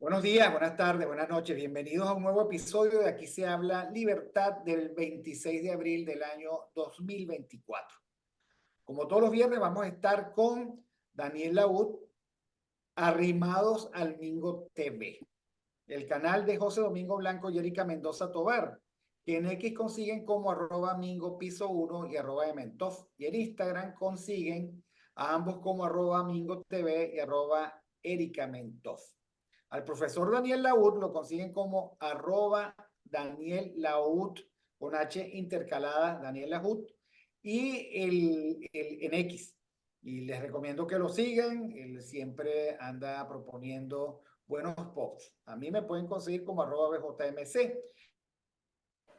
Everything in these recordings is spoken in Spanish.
Buenos días, buenas tardes, buenas noches. Bienvenidos a un nuevo episodio de Aquí se habla Libertad del 26 de abril del año 2024. Como todos los viernes vamos a estar con Daniel Laud, arrimados al Mingo TV, el canal de José Domingo Blanco y Erika Mendoza Tobar, que en X consiguen como @Mingo Piso 1 y @Ementov. Y en Instagram consiguen a ambos como @Mingo TV y @Erika Mentov. Al profesor Daniel Laud lo consiguen como @Daniel Laud con H intercalada, Daniel Laud, y en X. Y les recomiendo que lo sigan. Él siempre anda proponiendo buenos posts. A mí me pueden conseguir como @BJMC.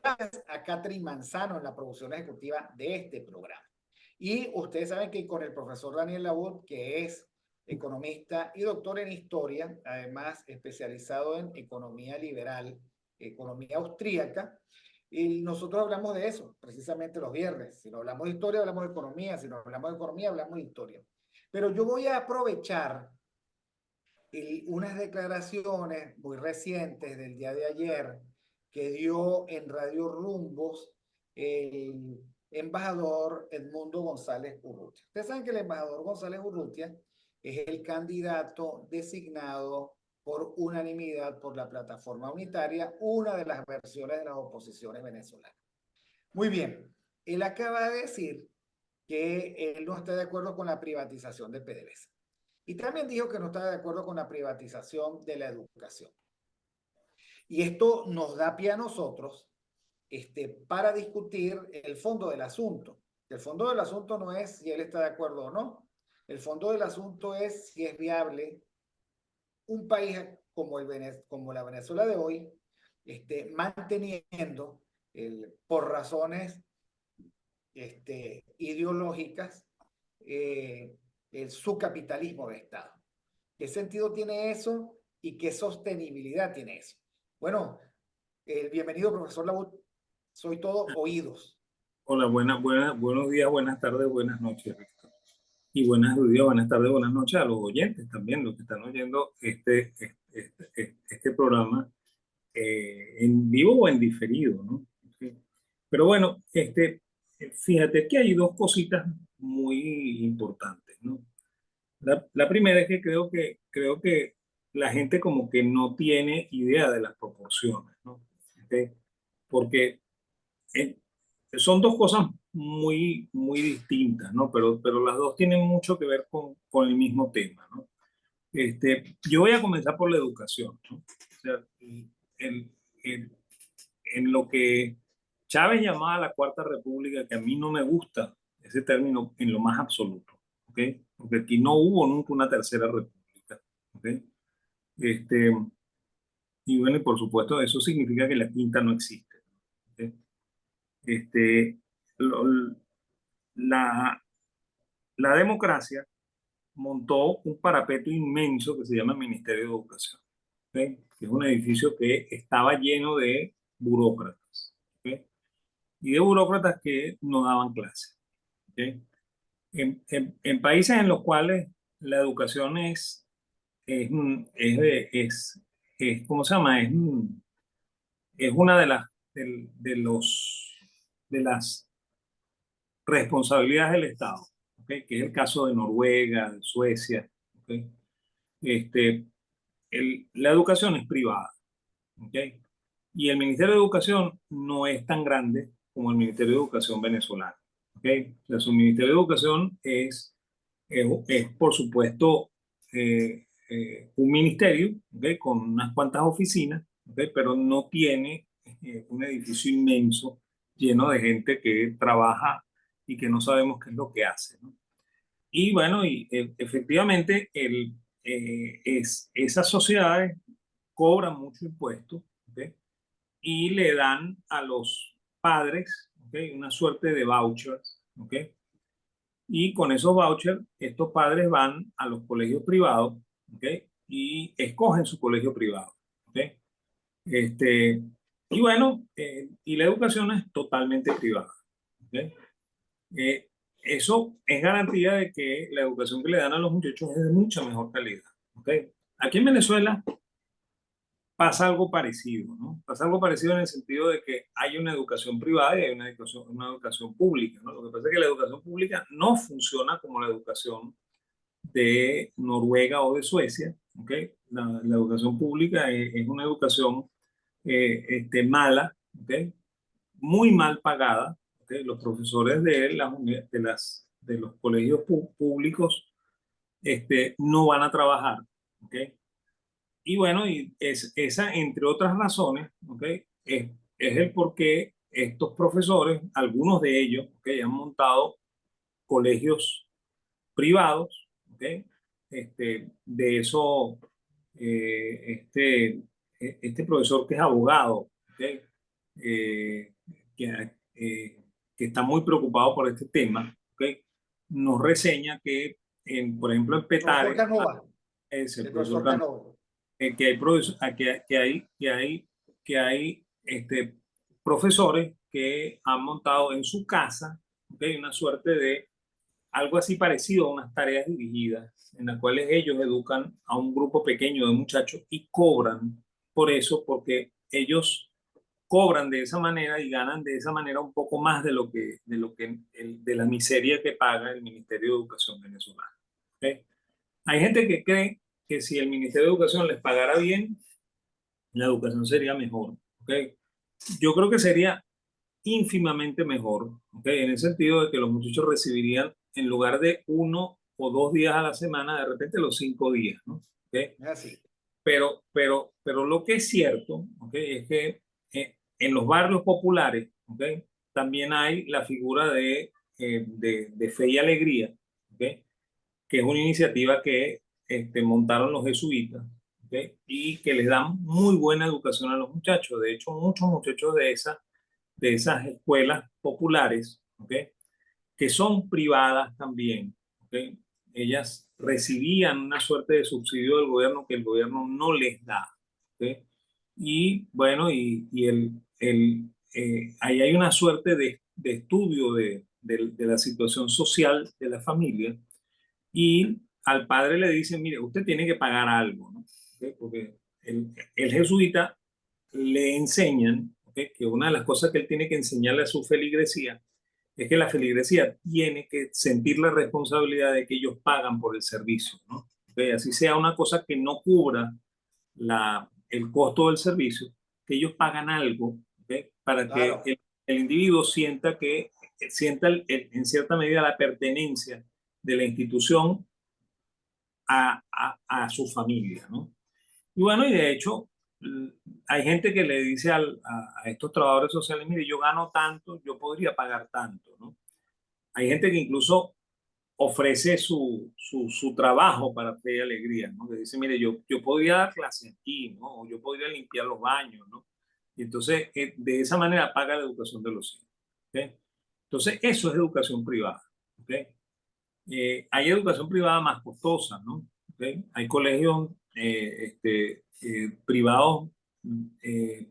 Gracias a Catherine Manzano en la producción ejecutiva de este programa. Y ustedes saben que con el profesor Daniel Laud, que es economista y doctor en historia, además especializado en economía liberal, economía austríaca, y nosotros hablamos de eso precisamente los viernes. Si no hablamos de historia, hablamos de economía. Si no hablamos de economía, hablamos de historia. Pero yo voy a aprovechar unas declaraciones muy recientes del día de ayer que dio en Radio Rumbos el embajador Edmundo González Urrutia. Ustedes saben que el embajador González Urrutia es el candidato designado por unanimidad por la Plataforma Unitaria, una de las versiones de las oposiciones venezolanas. Muy bien, él acaba de decir que él no está de acuerdo con la privatización de PDVSA. Y también dijo que no está de acuerdo con la privatización de la educación. Y esto nos da pie a nosotros para discutir el fondo del asunto. El fondo del asunto no es si él está de acuerdo o no. El fondo del asunto es si es viable un país como la Venezuela de hoy, manteniendo por razones ideológicas su capitalismo de Estado. ¿Qué sentido tiene eso y qué sostenibilidad tiene eso? Bueno, bienvenido, profesor Laud. Soy todo oídos. Hola, buenos días, buenas tardes, buenas noches, Víctor. Y buenos días, buenas tardes, buenas noches a los oyentes también, los que están oyendo este programa en vivo o en diferido, ¿no? Sí. Pero bueno, fíjate que hay dos cositas muy importantes, ¿no? La primera es que creo que la gente como que no tiene idea de las proporciones, ¿no? Porque eh, son dos cosas muy distintas, ¿no? Pero las dos tienen mucho que ver con el mismo tema, ¿no? Yo voy a comenzar por la educación, ¿no? O sea, en, en- en lo que Chávez llamaba la Cuarta República, que a mí no me gusta ese término en lo más absoluto, ¿ok? Porque aquí no hubo nunca una Tercera República, ¿ok? Este, y bueno, y por supuesto, eso significa que la quinta no existe, ¿ok? Este, lo- la, la democracia montó un parapeto inmenso que se llama Ministerio de Educación, ¿ok? Que es un edificio que estaba lleno de burócratas, ¿ok? Y de burócratas que no daban clase, ¿ok? En países en los cuales la educación ¿cómo se llama? Es una de las responsabilidades del Estado, ¿ok? Que es el caso de Noruega, de Suecia, ¿ok? Este, la educación es privada, ¿ok? Y el Ministerio de Educación no es tan grande como el Ministerio de Educación venezolano, ¿ok? O sea, su Ministerio de Educación es por supuesto, un ministerio, ¿ok? Con unas cuantas oficinas, ¿ok? Pero no tiene un edificio inmenso lleno de gente que trabaja y que no sabemos qué es lo que hace, ¿no? Y bueno, efectivamente, esas sociedades cobran mucho impuesto, ¿ok? Y le dan a los padres, ¿ok? Una suerte de vouchers, ¿ok? Y con esos vouchers, estos padres van a los colegios privados, ¿ok? Y escogen su colegio privado, ¿ok? Este, y bueno, y la educación es totalmente privada, ¿ok? Eh, Eso es garantía de que la educación que le dan a los muchachos es de mucha mejor calidad, ¿ok? Aquí en Venezuela pasa algo parecido, ¿no? Pasa algo parecido en el sentido de que hay una educación privada y hay una educación pública, ¿no? Lo que pasa es que la educación pública no funciona como la educación de Noruega o de Suecia, ¿ok? La educación pública es una educación mala, ¿ok? Muy mal pagada, ¿ok? Los profesores de los colegios públicos no van a trabajar, ¿ok? Y bueno, esa, entre otras razones, ¿ok? Es el por qué estos profesores, algunos de ellos, ¿ok? Han montado colegios privados, ¿ok? De eso, este profesor que es abogado, ¿ok? Eh, que, eh, que está muy preocupado por este tema, ¿ok? Nos reseña que, por ejemplo, en Profesor Petare, Canova, es el el profesor profesor Canova. que hay, profesores que han montado en su casa, ¿okay? Una suerte de algo así parecido a unas tareas dirigidas, en las cuales ellos educan a un grupo pequeño de muchachos y cobran por eso, porque ellos cobran de esa manera y ganan de esa manera un poco más de la miseria que paga el Ministerio de Educación venezolano. ¿Okay? Hay gente que cree que si el Ministerio de Educación les pagara bien, la educación sería mejor. ¿Okay? Yo creo que sería ínfimamente mejor, ¿okay? En el sentido de que los muchachos recibirían, en lugar de 1 o 2 días a la semana, de repente los 5 días, ¿no? ¿Okay? Es así. Pero lo que es cierto, ¿okay? Es que en los barrios populares, ¿okay? También hay la figura de Fe y Alegría, ¿okay? Que es una iniciativa que montaron los jesuitas, ¿okay? Y que les dan muy buena educación a los muchachos. De hecho, muchos muchachos de esas escuelas populares, ¿okay? Que son privadas también, ¿okay? Ellas recibían una suerte de subsidio del gobierno que el gobierno no les da, ¿okay? Y bueno, ahí hay una suerte de estudio de la situación social de la familia y al padre le dicen, mire, usted tiene que pagar algo, ¿no? ¿Okay? Porque el jesuita le enseñan, ¿okay? Que una de las cosas que él tiene que enseñarle a su feligresía es que la feligresía tiene que sentir la responsabilidad de que ellos pagan por el servicio, ¿no? ¿Okay? Así sea una cosa que no cubra el costo del servicio, que ellos pagan algo, ¿okay? Para que Claro. el individuo sienta en cierta medida la pertenencia de la institución a su familia, ¿no? Y bueno, y de hecho, mm, hay gente que le dice a estos trabajadores sociales, mire, yo gano tanto, yo podría pagar tanto, ¿no? Hay gente que incluso ofrece su trabajo para Fe y Alegría, ¿no? Que dice, mire, yo podría dar clases aquí, ¿no? O yo podría limpiar los baños, ¿no? Y entonces, de esa manera paga la educación de los hijos, ¿ok? Entonces, eso es educación privada, ¿ok? Hay educación privada más costosa, ¿no? ¿Okay? Hay colegios privados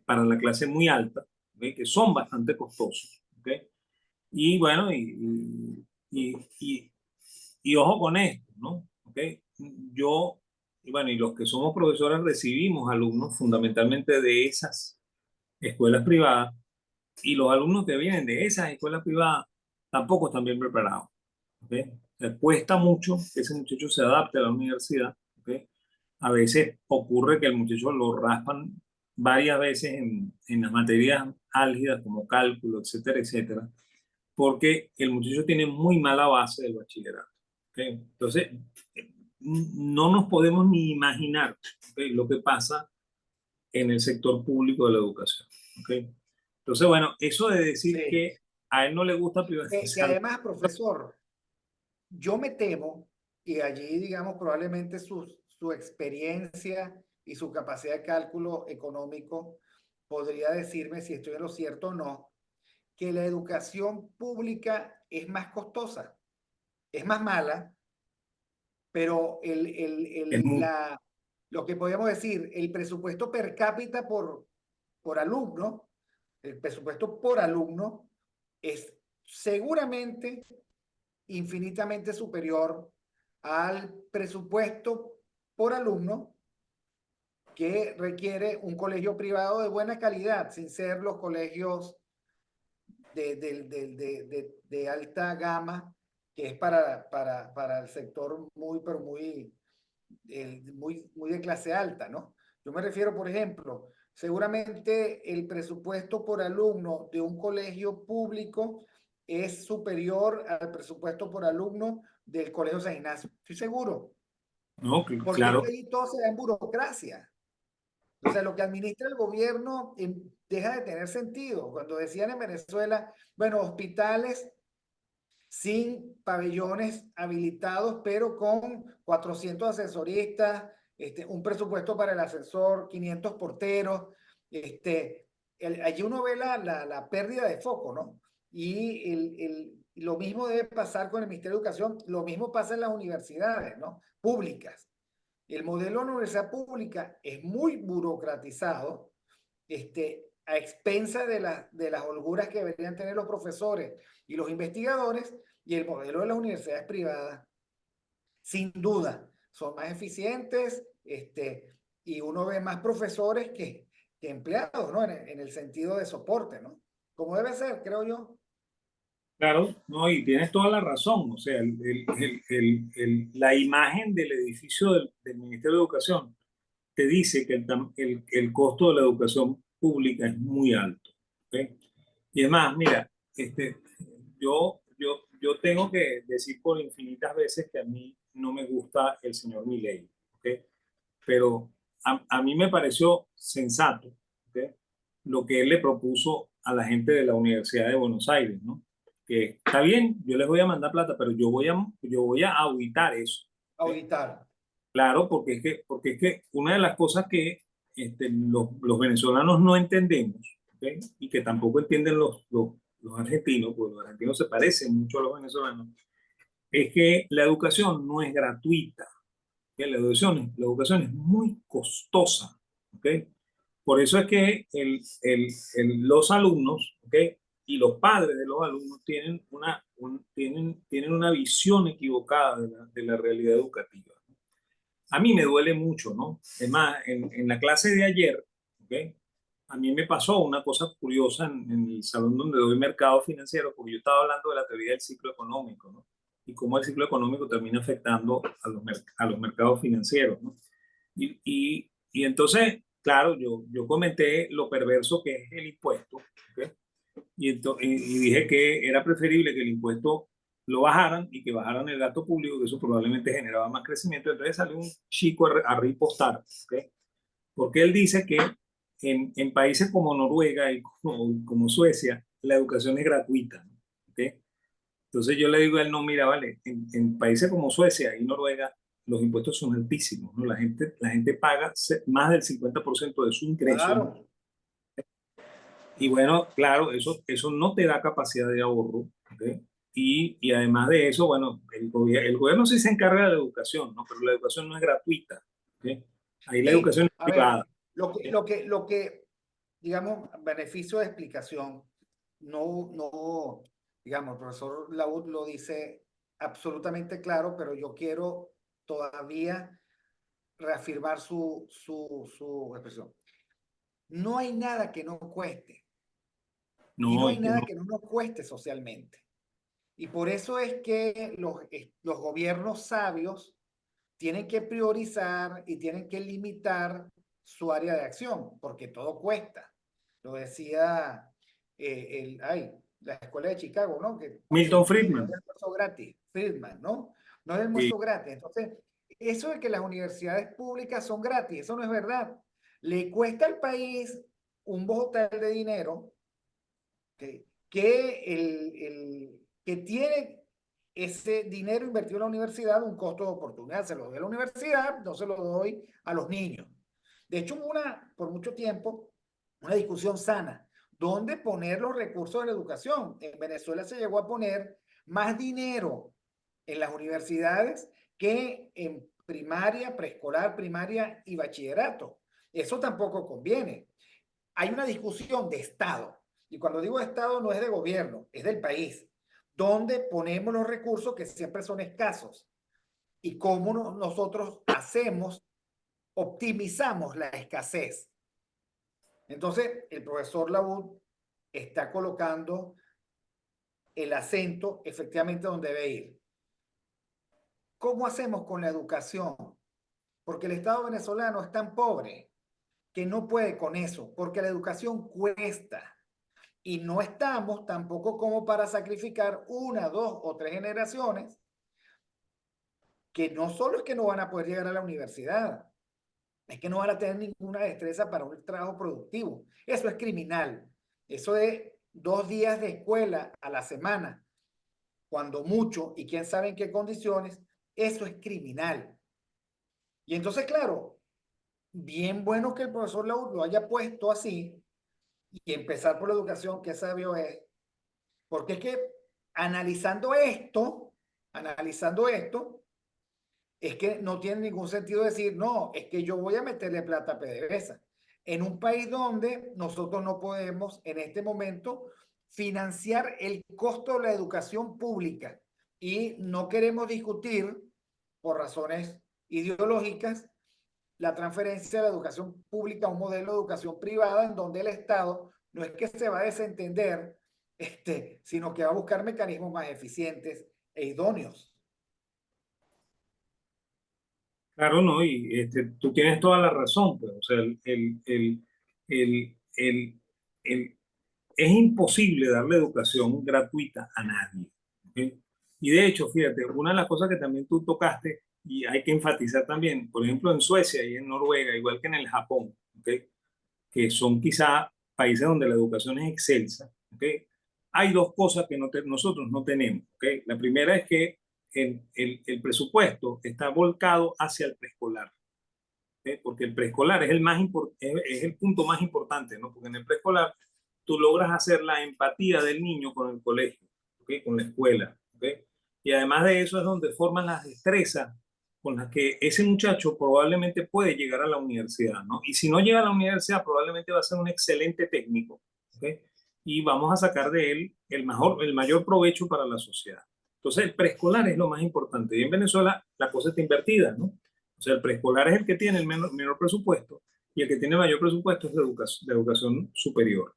para la clase muy alta, ¿okay? Que son bastante costosos, ¿okay? Y bueno, y, y, y ojo con esto, ¿no? ¿Okay? Yo, y bueno, y los que somos profesores recibimos alumnos fundamentalmente de esas escuelas privadas y los alumnos que vienen de esas escuelas privadas tampoco están bien preparados. ¿Okay? O sea, cuesta mucho que ese muchacho se adapte a la universidad. ¿Okay? A veces ocurre que el muchacho lo raspan varias veces en las materias álgidas como cálculo, etcétera, etcétera, porque el muchacho tiene muy mala base del bachillerato. ¿Okay? Entonces, no nos podemos ni imaginar, ¿okay? Lo que pasa en el sector público de la educación. ¿Okay? Entonces, bueno, eso de decir Sí. que a él no le gusta Que privatizar. además, profesor, yo me temo que allí, digamos, probablemente su experiencia y su capacidad de cálculo económico podría decirme si estoy en lo cierto o no, que la educación pública es más costosa, es más mala, pero Es muy, lo que podríamos decir, el presupuesto per cápita por alumno, el presupuesto por alumno es seguramente infinitamente superior al presupuesto por alumno que requiere un colegio privado de buena calidad, sin ser los colegios de alta gama, que es para el sector muy, pero muy, muy de clase alta, ¿no? Yo me refiero, por ejemplo, seguramente el presupuesto por alumno de un colegio público es superior al presupuesto por alumno del Colegio San Ignacio. Estoy seguro. No, Porque es claro. que ahí todo se da en burocracia. O sea, lo que administra el gobierno deja de tener sentido. Cuando decían en Venezuela, bueno, hospitales sin pabellones habilitados, pero con 400 asesoristas, un presupuesto para el asesor, 500 porteros. Allí uno ve la pérdida de foco, ¿no? Y lo mismo debe pasar con el Ministerio de Educación, lo mismo pasa en las universidades, ¿no? Públicas. El modelo de la universidad pública es muy burocratizado, a expensa de las holguras que deberían tener los profesores y los investigadores, y el modelo de las universidades privadas, sin duda, son más eficientes, y uno ve más profesores que empleados, ¿no? En el sentido de soporte, ¿no? Como debe ser, creo yo. Claro, no, y tienes toda la razón. O sea, la imagen del edificio del Ministerio de Educación te dice que el costo de la educación pública es muy alto. ¿Ok? Y es más, mira, yo tengo que decir por infinitas veces que a mí no me gusta el señor Milei. ¿Ok? Pero a mí me pareció sensato, ¿ok? Lo que él le propuso a la gente de la Universidad de Buenos Aires, ¿no? Que está bien, yo les voy a mandar plata, pero yo voy a auditar eso. ¿Ok? Auditar. Claro, porque es que una de las cosas que los venezolanos no entendemos, ¿ok? Y que tampoco entienden los argentinos, porque los argentinos se parecen mucho a los venezolanos, es que la educación no es gratuita. ¿Ok? La educación es muy costosa. ¿Ok? Por eso es que los alumnos, ¿ok? Y los padres de los alumnos tienen una visión equivocada de la realidad educativa. A mí me duele mucho, ¿no? Es más, en la clase de ayer, ¿ok? A mí me pasó una cosa curiosa en el salón donde doy mercado financiero, porque yo estaba hablando de la teoría del ciclo económico, ¿no? Y cómo el ciclo económico termina afectando a los mercados financieros, ¿no? Y entonces, claro, yo comenté lo perverso que es el impuesto, ¿ok? Y dije que era preferible que el impuesto lo bajaran y que bajaran el gasto público, que eso probablemente generaba más crecimiento. Entonces salió un chico a ripostar, ¿ok? Porque él dice que en países como Noruega y como Suecia, la educación es gratuita, ¿ok? Entonces yo le digo a él, no, mira, vale, en países como Suecia y Noruega, los impuestos son altísimos, ¿no? La gente paga más del 50% de su ingreso, ¿no? Claro. Y bueno, claro, eso no te da capacidad de ahorro, ¿ok? Y además de eso, bueno, el gobierno sí se encarga de la educación, ¿no? Pero la educación no es gratuita, ¿ok? Ahí la Sí, educación es a ver, privada. ¿Ok? digamos, beneficio de explicación, no, digamos, el profesor Laud lo dice absolutamente claro, pero yo quiero todavía reafirmar su expresión. No hay nada que no cueste, y no No, hay es que nada no. que no nos cueste socialmente. Y por eso es que los gobiernos sabios tienen que priorizar y tienen que limitar su área de acción, porque todo cuesta. Lo decía la escuela de Chicago, ¿no? Milton Que no es Friedman. almuerzo gratis, Friedman, ¿no? No es Sí. almuerzo gratis. Entonces, eso de que las universidades públicas son gratis, eso no es verdad. Le cuesta al país un botal de dinero que tiene ese dinero invertido en la universidad, un costo de oportunidad. Se lo doy a la universidad, no se lo doy a los niños. De hecho, hubo por mucho tiempo una discusión sana. ¿Dónde poner los recursos de la educación? En Venezuela se llegó a poner más dinero en las universidades que en primaria, preescolar, primaria y bachillerato. Eso tampoco conviene. Hay una discusión de Estado. Y cuando digo Estado no es de gobierno, es del país. ¿Dónde ponemos los recursos que siempre son escasos? Y cómo nosotros hacemos optimizamos la escasez. Entonces, el profesor Laud está colocando el acento efectivamente donde debe ir. ¿Cómo hacemos con la educación? Porque el Estado venezolano es tan pobre que no puede con eso, porque la educación cuesta. Y no estamos tampoco como para sacrificar una, dos o tres generaciones que no solo es que no van a poder llegar a la universidad, es que no van a tener ninguna destreza para un trabajo productivo. Eso es criminal. Eso de 2 días de escuela a la semana, cuando mucho, y quién sabe en qué condiciones, eso es criminal. Y entonces, claro, bien bueno que el profesor lo haya puesto así y empezar por la educación, que sabio es, porque es que analizando esto, es que no tiene ningún sentido decir, no, es que yo voy a meterle plata a PDVSA. En un país donde nosotros no podemos en este momento financiar el costo de la educación pública y no queremos discutir por razones ideológicas la transferencia de la educación pública a un modelo de educación privada en donde el Estado no es que se va a desentender, sino que va a buscar mecanismos más eficientes e idóneos. Claro, ¿no? Y tú tienes toda la razón, pues, o sea, el- es imposible darle educación gratuita a nadie. ¿Ok? Y de hecho, fíjate, una de las cosas que también tú tocaste y hay que enfatizar también, por ejemplo, en Suecia y en Noruega, igual que en el Japón, ¿ok? Que son quizá países donde la educación es excelsa, ¿ok? Hay dos cosas que nosotros no tenemos, ¿ok? La primera es que el presupuesto está volcado hacia el preescolar, porque el preescolar es es el punto más importante, ¿no? Porque en el preescolar tú logras hacer la empatía del niño con el colegio, ¿okay? Con la escuela, ¿okay? Y además de eso es donde forman las destrezas con las que ese muchacho probablemente puede llegar a la universidad, ¿no? Y si no llega a la universidad, probablemente va a ser un excelente técnico, ¿okay? Y vamos a sacar de él el mayor provecho para la sociedad. Entonces, el preescolar es lo más importante. Y en Venezuela la cosa está invertida, ¿no? O sea, el preescolar es el que tiene el menor presupuesto y el que tiene el mayor presupuesto es de educación superior,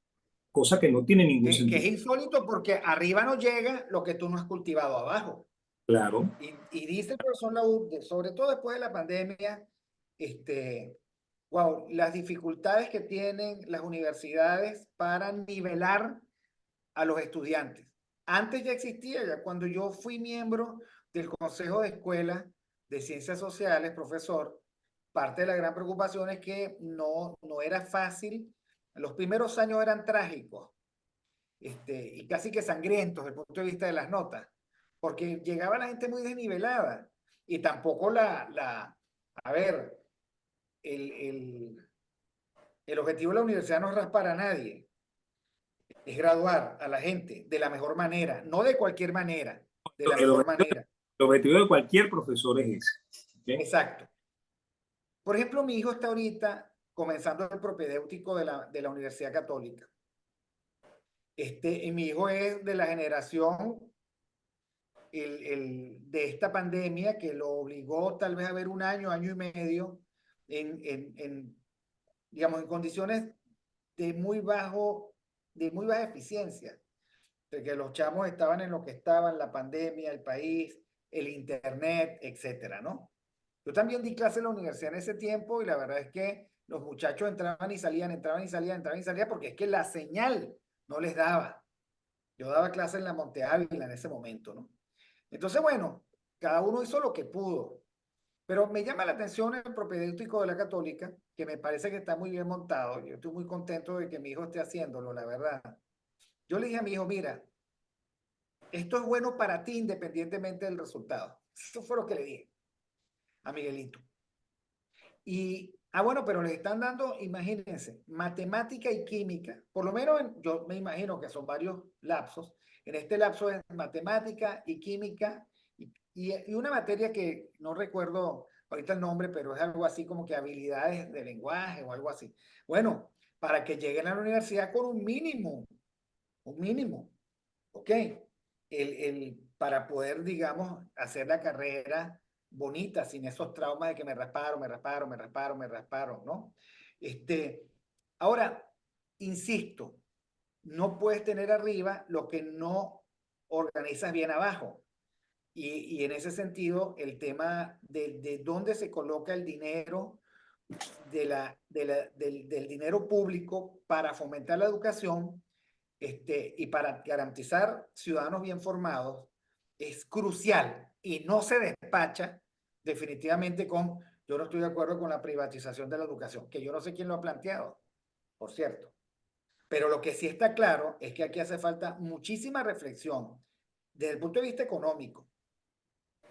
cosa que no tiene ningún Que es sentido. insólito porque arriba no llega lo que tú no has cultivado abajo. Claro, Y dice el profesor Laud, sobre todo después de la pandemia, wow, las dificultades que tienen las universidades para nivelar a los estudiantes. Antes ya existía, ya cuando yo fui miembro del Consejo de Escuela de Ciencias Sociales, profesor, parte de la gran preocupación es que no era fácil. Los primeros años eran trágicos, y casi que sangrientos desde el punto de vista de las notas, porque llegaba la gente muy desnivelada y tampoco a ver, el, el, el objetivo de la universidad no es raspar a nadie, es graduar a la gente de la mejor manera, no de cualquier manera, de la el mejor objetivo, manera. el objetivo de cualquier profesor es ese. ¿Ok? Exacto. Por ejemplo, mi hijo está ahorita comenzando el propedéutico de la Universidad Católica. Y mi hijo es de la generación de esta pandemia que lo obligó tal vez a ver un año, año y medio, digamos, en condiciones de muy baja eficiencia, de que los chamos estaban en lo que estaban, la pandemia, el país, el internet, etcétera, ¿no? Yo también di clase en la universidad en ese tiempo y la verdad es que los muchachos entraban y salían, entraban y salían, entraban y salían, porque es que la señal no les daba. Yo daba clase en la Monte Ávila en ese momento, ¿no? Entonces, bueno, cada uno hizo lo que pudo. Pero me llama la atención el propedéutico de la Católica, que me parece que está muy bien montado. Yo estoy muy contento de que mi hijo esté haciéndolo, la verdad. Yo le dije a mi hijo, mira, esto es bueno para ti independientemente del resultado. Eso fue lo que le dije a Miguelito. Bueno, pero les están dando, imagínense, matemática y química, por lo menos yo me imagino que son varios lapsos. En este lapso es matemática y química y una materia que no recuerdo ahorita el nombre, pero es algo así como que habilidades de lenguaje o algo así. Bueno, para que lleguen a la universidad con un mínimo, ¿ok? Para poder, digamos, hacer la carrera bonita, sin esos traumas de que me rasparon, ¿no? Ahora, insisto, no puedes tener arriba lo que no organizas bien abajo. Y en ese sentido, el tema de dónde se coloca el dinero del dinero público para fomentar la educación y para garantizar ciudadanos bien formados es crucial y no se despacha definitivamente con, yo no estoy de acuerdo con la privatización de la educación, que yo no sé quién lo ha planteado, por cierto. Pero lo que sí está claro es que aquí hace falta muchísima reflexión desde el punto de vista económico,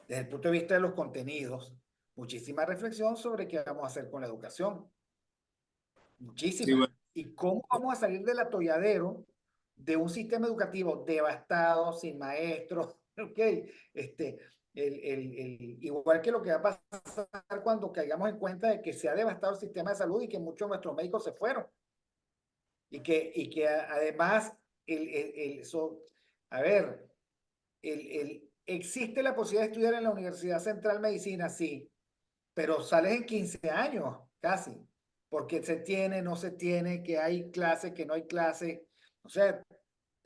desde el punto de vista de los contenidos, muchísima reflexión sobre qué vamos a hacer con la educación. Sí, Muchísima. bueno, ¿Y cómo vamos a salir del atolladero de un sistema educativo devastado, sin maestros? ¿Ok? Igual que lo que va a pasar cuando caigamos en cuenta de que se ha devastado el sistema de salud y que muchos de nuestros médicos se fueron. Y que además, a ver, existe la posibilidad de estudiar en la Universidad Central Medicina, sí, pero sales en 15 años, casi, porque se tiene, no se tiene, que hay clase, que no hay clase. O sea,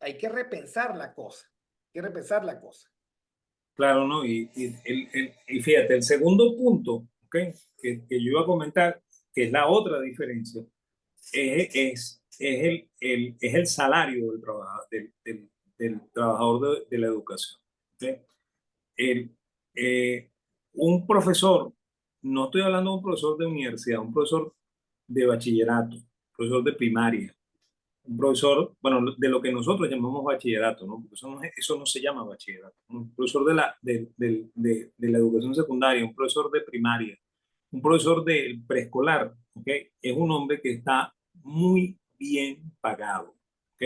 hay que repensar la cosa, hay que repensar la cosa. claro, ¿no? Y fíjate, el segundo punto, ¿ok? Que yo iba a comentar, que es la otra diferencia, es el salario del trabajador de la educación. ¿Ok? El, eh, un profesor, no estoy hablando de un profesor de universidad, un profesor de bachillerato, profesor de primaria, un profesor, bueno, de lo que nosotros llamamos bachillerato, ¿no? Porque eso no se llama bachillerato. Un profesor de la educación secundaria, un profesor de primaria, un profesor del preescolar, ¿ok? Es un hombre que está muy bien pagado, ¿ok?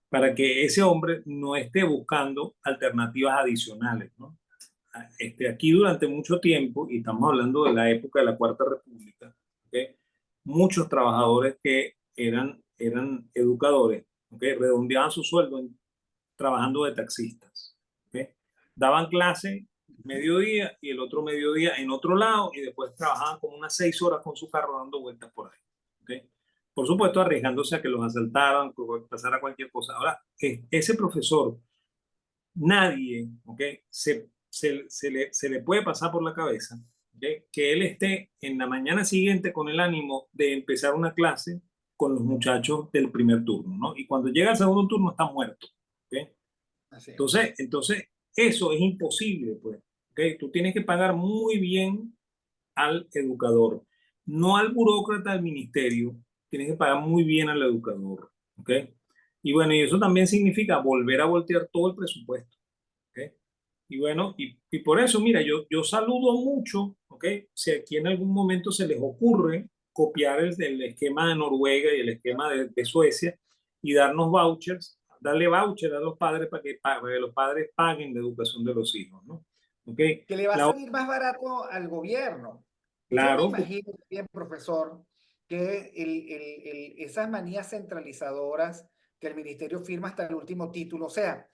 Para que ese hombre no esté buscando alternativas adicionales, ¿no? Aquí durante mucho tiempo, y estamos hablando de la época de la Cuarta República, ¿okay? Muchos trabajadores que eran educadores, ¿okay? Redondeaban su sueldo trabajando de taxistas. ¿Okay? Daban clase mediodía y el otro mediodía en otro lado y después trabajaban como unas 6 horas con su carro dando vueltas por ahí. ¿Okay? Por supuesto, arriesgándose a que los asaltaran, que pasara cualquier cosa. Ahora, ese profesor, nadie, ¿okay? Se le puede pasar por la cabeza, ¿okay? Que él esté en la mañana siguiente con el ánimo de empezar una clase con los muchachos del primer turno, ¿no? Y cuando llega el segundo turno está muerto, ¿okay? Así es. Entonces, eso es imposible, pues, ¿okay? Tú tienes que pagar muy bien al educador, no al burócrata del ministerio, tienes que pagar muy bien al educador, ¿ok? Y bueno, y eso también significa volver a voltear todo el presupuesto. ¿Okay? Y bueno, y por eso, mira, yo saludo mucho, ¿ok? Si aquí en algún momento se les ocurre copiar el esquema de Noruega y el esquema de Suecia y darnos vouchers, darle voucher a los padres para que los padres paguen la educación de los hijos, ¿no? ¿Ok? Que le va a La, salir más barato al gobierno. Yo me claro, imagino bien, profesor, que esas manías centralizadoras que el ministerio firma hasta el último título, o sea,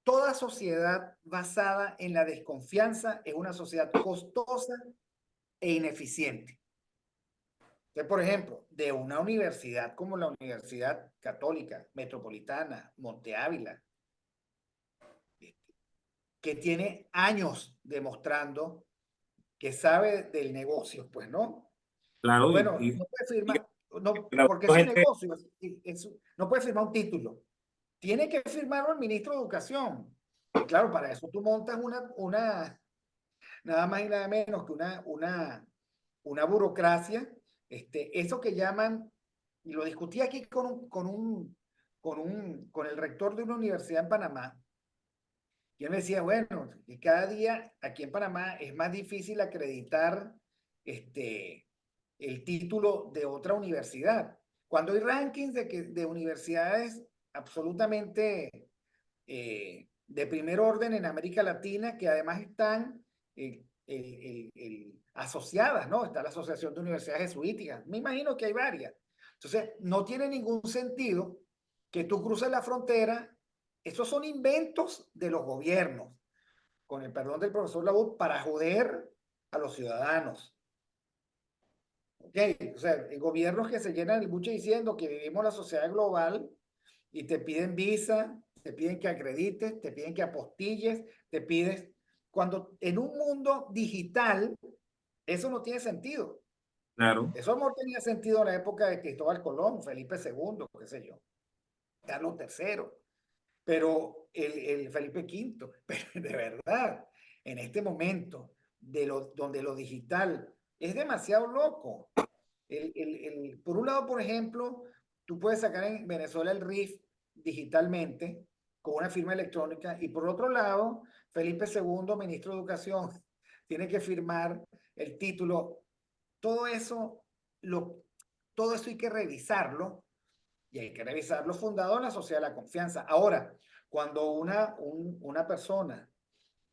toda sociedad basada en la desconfianza es una sociedad costosa e ineficiente. Entonces, por ejemplo, de una universidad como la Universidad Católica Metropolitana Monte Ávila, que tiene años demostrando que sabe del negocio, pues, ¿no? claro, Bueno, no puede y- firmar, no, la porque es un gente, negocio, no puede firmar un título. Tiene que firmarlo el ministro de Educación. Y claro, para eso tú montas nada más y nada menos que una burocracia, eso que llaman, y lo discutí aquí con el rector de una universidad en Panamá, y él me decía, bueno, que cada día aquí en Panamá es más difícil acreditar el título de otra universidad. Cuando hay rankings de universidades absolutamente de primer orden en América Latina, que además están asociadas, ¿no? Está la Asociación de Universidades Jesuíticas. Me imagino que hay varias. Entonces, no tiene ningún sentido que tú cruces la frontera. Estos son inventos de los gobiernos, con el perdón del profesor Labud, para joder a los ciudadanos. ¿Ok? O sea, gobiernos que se llenan el buche diciendo que vivimos la sociedad global y te piden visa, te piden que acredites, te piden que apostilles, te pides... Cuando en un mundo digital, eso no tiene sentido. Claro, Eso no tenía sentido en la época de Cristóbal Colón, Felipe II, qué sé yo, Carlos III, pero el Felipe V, pero de verdad, en este momento donde lo digital es demasiado loco. Por un lado, por ejemplo, tú puedes sacar en Venezuela el RIF digitalmente con una firma electrónica y por otro lado, Felipe II, ministro de Educación, tiene que firmar el título. Todo eso, todo eso hay que revisarlo y hay que revisarlo fundado en la sociedad de la confianza. Ahora, cuando una persona,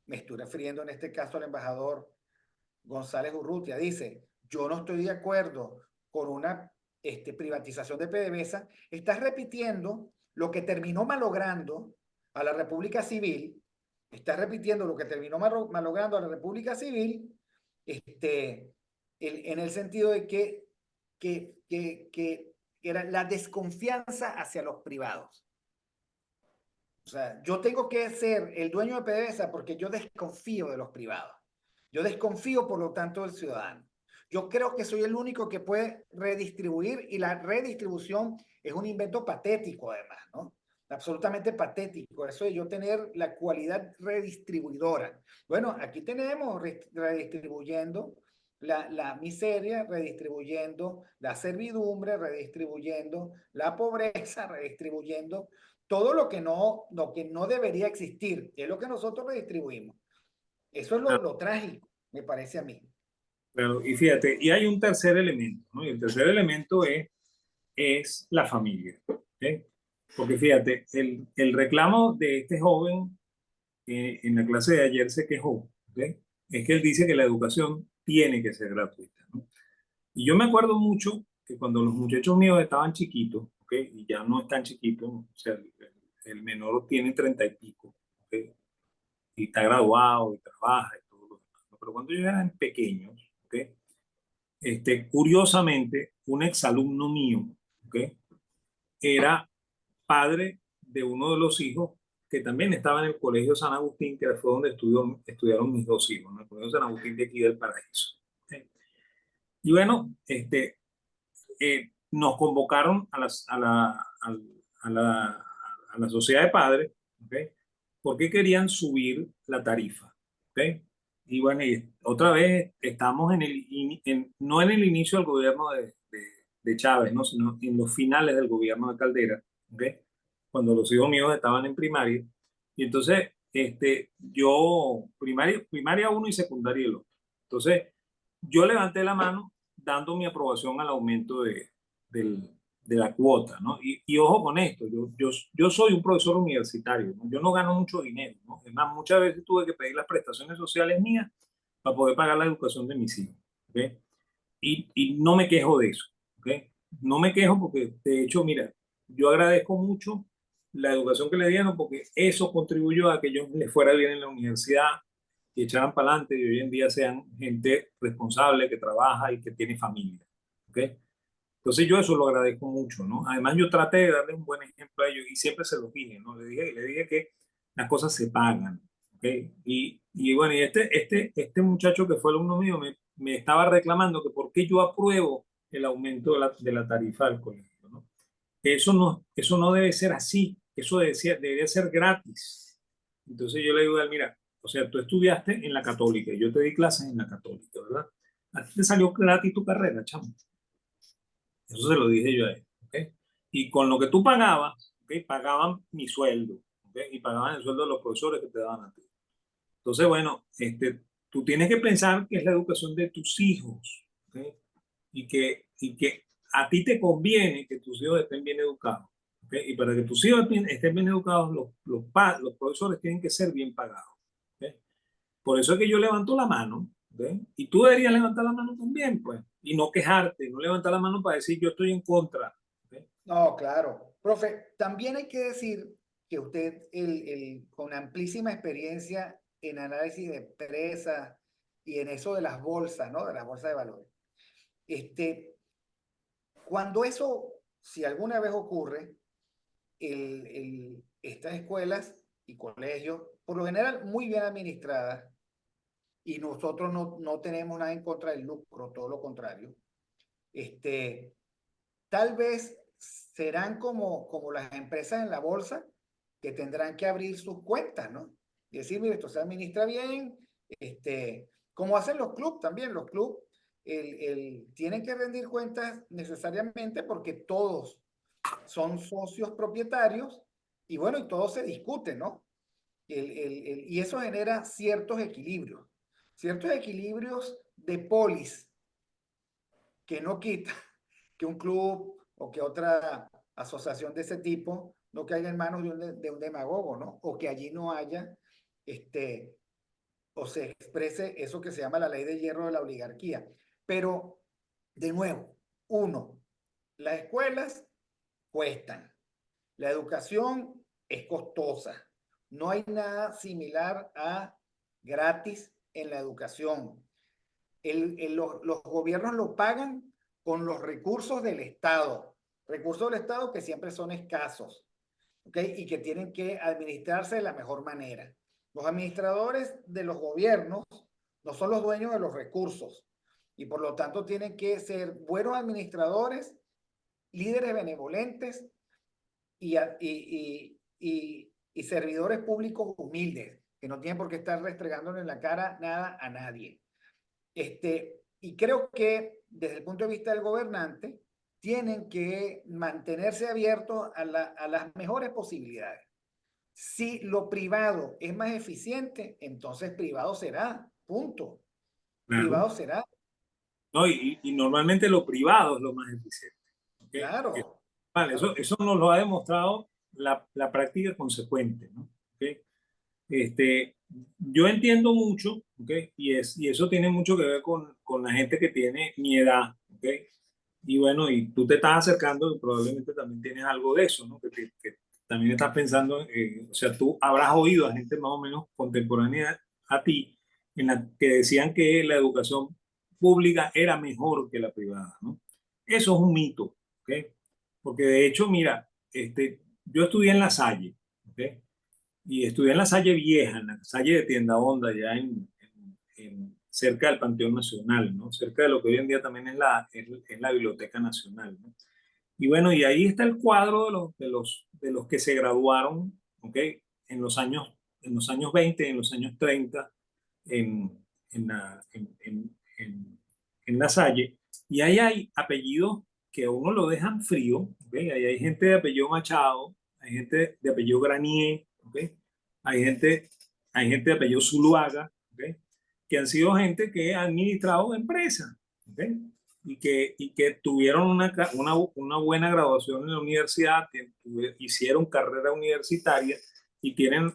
me estoy refiriendo en este caso al embajador González Urrutia, dice, yo no estoy de acuerdo con una privatización de PDVSA, estás repitiendo lo que terminó malogrando a la República Civil, estás repitiendo lo que terminó malogrando a la República Civil, en el sentido de que era la desconfianza hacia los privados. O sea, yo tengo que ser el dueño de PDVSA porque yo desconfío de los privados. Yo desconfío, por lo tanto, del ciudadano. Yo creo que soy el único que puede redistribuir y la redistribución es un invento patético, además, ¿no? Absolutamente patético. Eso de yo tener la cualidad redistribuidora. Bueno, aquí tenemos redistribuyendo la miseria, redistribuyendo la servidumbre, redistribuyendo la pobreza, redistribuyendo todo lo que no debería existir, es lo que nosotros redistribuimos. Eso es lo trágico, me parece a mí. claro. Y fíjate, y hay un tercer elemento, ¿no? Y el tercer elemento es la familia. ¿Ok? Porque fíjate, el reclamo de este joven en la clase de ayer se quejó, ¿ok? Es que él dice que la educación tiene que ser gratuita, ¿no? Y yo me acuerdo mucho que cuando los muchachos míos estaban chiquitos, ¿ok? Y ya no están chiquitos, o sea, el menor tiene 30 y pico, ¿ok? Y está graduado y trabaja y todo lo demás, ¿no? Pero cuando ellos eran pequeños, ¿ok? Curiosamente, un exalumno mío, ¿ok? Era padre de uno de los hijos que también estaba en el Colegio San Agustín, que fue donde estudiaron mis dos hijos, ¿no? El Colegio San Agustín de aquí del Paraíso. ¿Ok? Y bueno, nos convocaron a la sociedad de padres, ¿ok? Porque querían subir la tarifa, ¿ok? Y bueno, y otra vez estamos no en el inicio del gobierno de Chávez, ¿no? Sino en los finales del gobierno de Caldera, ¿ok? Cuando los hijos míos estaban en primaria. Y entonces, yo, primaria uno y secundaria el otro. Entonces, yo levanté la mano dando mi aprobación al aumento del, de la cuota, ¿no? Y ojo con esto, yo soy un profesor universitario, ¿no? Yo no gano mucho dinero, ¿no? Es más, muchas veces tuve que pedir las prestaciones sociales mías para poder pagar la educación de mis hijos, ¿ok? Y no me quejo de eso, ¿ok? No me quejo porque, de hecho, mira, yo agradezco mucho la educación que le dieron porque eso contribuyó a que yo les fuera bien en la universidad y echaran para adelante y hoy en día sean gente responsable que trabaja y que tiene familia, ¿ok? Entonces yo eso lo agradezco mucho, ¿no? Además yo traté de darle un buen ejemplo a ellos y siempre se los dije, ¿no? Le dije que las cosas se pagan, ¿ok? Y bueno, y este muchacho que fue alumno mío me estaba reclamando que por qué yo apruebo el aumento de la tarifa del colegio, ¿no? Eso no debe ser así, eso debería ser gratis. Entonces yo le digo a él, mira, o sea, tú estudiaste en la católica y yo te di clases en la católica, ¿verdad? A ti te salió gratis tu carrera, chamo. Eso se lo dije yo a él, ¿ok? Y con lo que tú pagabas, ¿ok? Pagaban mi sueldo, ¿ok? Y pagaban el sueldo de los profesores que te daban a ti. Entonces, bueno, tú tienes que pensar que es la educación de tus hijos, ¿ok? Y que a ti te conviene que tus hijos estén bien educados, ¿ok? Y para que tus hijos estén bien educados, los profesores tienen que ser bien pagados, ¿ok? Por eso es que yo levanto la mano, ¿ve? Y tú deberías levantar la mano también, pues, y no quejarte, no levantar la mano para decir yo estoy en contra. ¿Ve? No, claro. Profe, también hay que decir que usted, con amplísima experiencia en análisis de empresas y en eso de las bolsas, ¿no? De las bolsas de valores. Cuando eso, si alguna vez ocurre, estas escuelas y colegios, por lo general muy bien administradas, y nosotros no tenemos nada en contra del lucro, todo lo contrario, tal vez serán como las empresas en la bolsa que tendrán que abrir sus cuentas, ¿no? Y decir, mire, esto se administra bien, como hacen los clubes también, los clubes tienen que rendir cuentas necesariamente porque todos son socios propietarios y bueno, y todo se discute, ¿no? Y eso genera ciertos equilibrios de polis que no quita que un club o que otra asociación de ese tipo no caiga en manos de un demagogo, ¿no? O que allí no haya, o se exprese eso que se llama la ley de hierro de la oligarquía. Pero, de nuevo, uno, las escuelas cuestan, la educación es costosa, no hay nada similar a gratis en la educación. Los gobiernos lo pagan con los recursos del Estado que siempre son escasos, ¿ok? Y que tienen que administrarse de la mejor manera. Los administradores de los gobiernos no son los dueños de los recursos y por lo tanto tienen que ser buenos administradores, líderes benevolentes y servidores públicos humildes, que no tienen por qué estar restregándole en la cara nada a nadie. Y creo que desde el punto de vista del gobernante, tienen que mantenerse abiertos a las mejores posibilidades. Si lo privado es más eficiente, entonces privado será, punto. Claro. Privado será. No, y normalmente lo privado es lo más eficiente. ¿Okay? Claro. Vale, Claro. eso nos lo ha demostrado la práctica consecuente, ¿no? ¿Okay? Yo entiendo mucho, ¿okay? Y eso tiene mucho que ver con la gente que tiene mi edad, ¿okay? Y bueno, y tú te estás acercando y probablemente también tienes algo de eso, ¿no? Que también estás pensando, o sea, tú habrás oído a gente más o menos contemporánea a ti en la que decían que la educación pública era mejor que la privada, ¿no? Eso es un mito, ¿ok? Porque de hecho, mira, yo estudié en La Salle, ¿ok? Y estudié en La Salle Vieja, en la Salle de Tienda Honda, ya cerca del Panteón Nacional, ¿no? Cerca de lo que hoy en día también es la Biblioteca Nacional, ¿no? Y bueno, y ahí está el cuadro de los que se graduaron, ¿ok? En los años, en los años 20, en los años 30, en, en La Salle. Y ahí hay apellidos que a uno lo dejan frío, ¿ok? Ahí hay gente de apellido Machado, hay gente de apellido Granier, ¿ok? Hay gente, hay gente de apellido Zuluaga, ¿ok? Que han sido gente que ha administrado empresas, ¿ok? Y que tuvieron una buena graduación en la universidad, hicieron carrera universitaria y tienen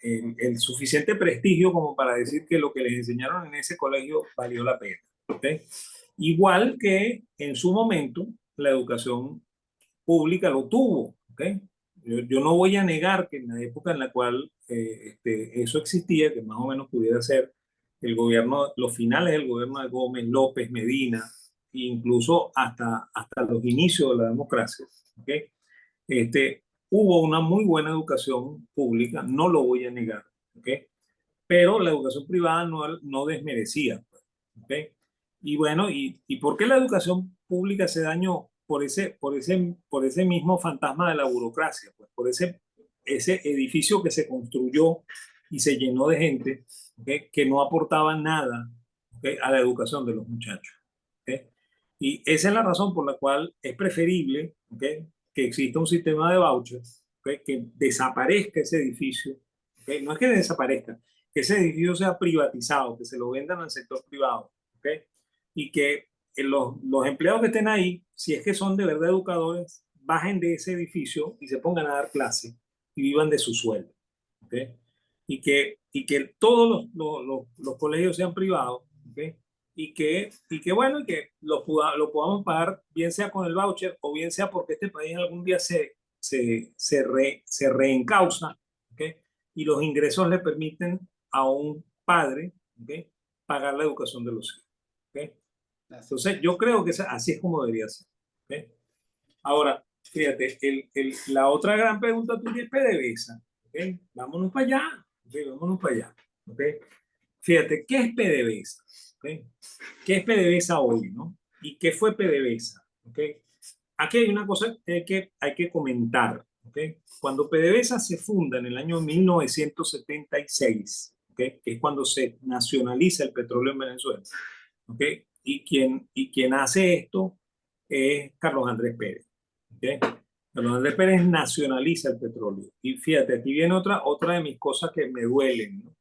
el suficiente prestigio como para decir que lo que les enseñaron en ese colegio valió la pena. ¿Okay? Igual que en su momento la educación pública lo tuvo. ¿Okay? Yo no voy a negar que en la época en la cual eso existía, que más o menos pudiera ser el gobierno, los finales del gobierno de Gómez, López, Medina, incluso hasta los inicios de la democracia, ¿okay? Hubo una muy buena educación pública, no lo voy a negar, ¿okay? Pero la educación privada no desmerecía, ¿okay? Y bueno, ¿y por qué la educación pública se dañó? Por ese mismo fantasma de la burocracia, pues, por ese edificio que se construyó y se llenó de gente, ¿okay? Que no aportaba nada, ¿okay? A la educación de los muchachos. ¿Okay? Y esa es la razón por la cual es preferible, ¿okay? Que exista un sistema de vouchers, ¿okay? Que desaparezca ese edificio, ¿okay? No es que desaparezca, que ese edificio sea privatizado, que se lo vendan al sector privado, ¿okay? Y que los empleados que estén ahí, si es que son de verdad educadores, bajen de ese edificio y se pongan a dar clases y vivan de su sueldo, ¿okay? Y que todos los colegios sean privados, ¿okay? Y que bueno, y que lo podamos pagar, bien sea con el voucher o bien sea porque este país algún día se reencausa, ¿okay? y los ingresos le permiten a un padre, ¿okay?, pagar la educación de los hijos. ¿Okay? Entonces, yo creo que así es como debería ser. ¿Okay? Ahora, fíjate, la otra gran pregunta tuya es PDVSA. ¿Okay? Vámonos para allá. ¿Okay? Vámonos para allá. ¿Okay? Fíjate, ¿qué es PDVSA? ¿Okay? ¿Qué es PDVSA hoy, no? ¿Y qué fue PDVSA? ¿Okay? Aquí hay una cosa que hay que comentar. ¿Okay? Cuando PDVSA se funda en el año 1976, ¿okay?, que es cuando se nacionaliza el petróleo en Venezuela, ¿okay?, y quien hace esto es Carlos Andrés Pérez. ¿Okay? Carlos Andrés Pérez nacionaliza el petróleo. Y fíjate, aquí viene otra de mis cosas que me duelen, ¿no?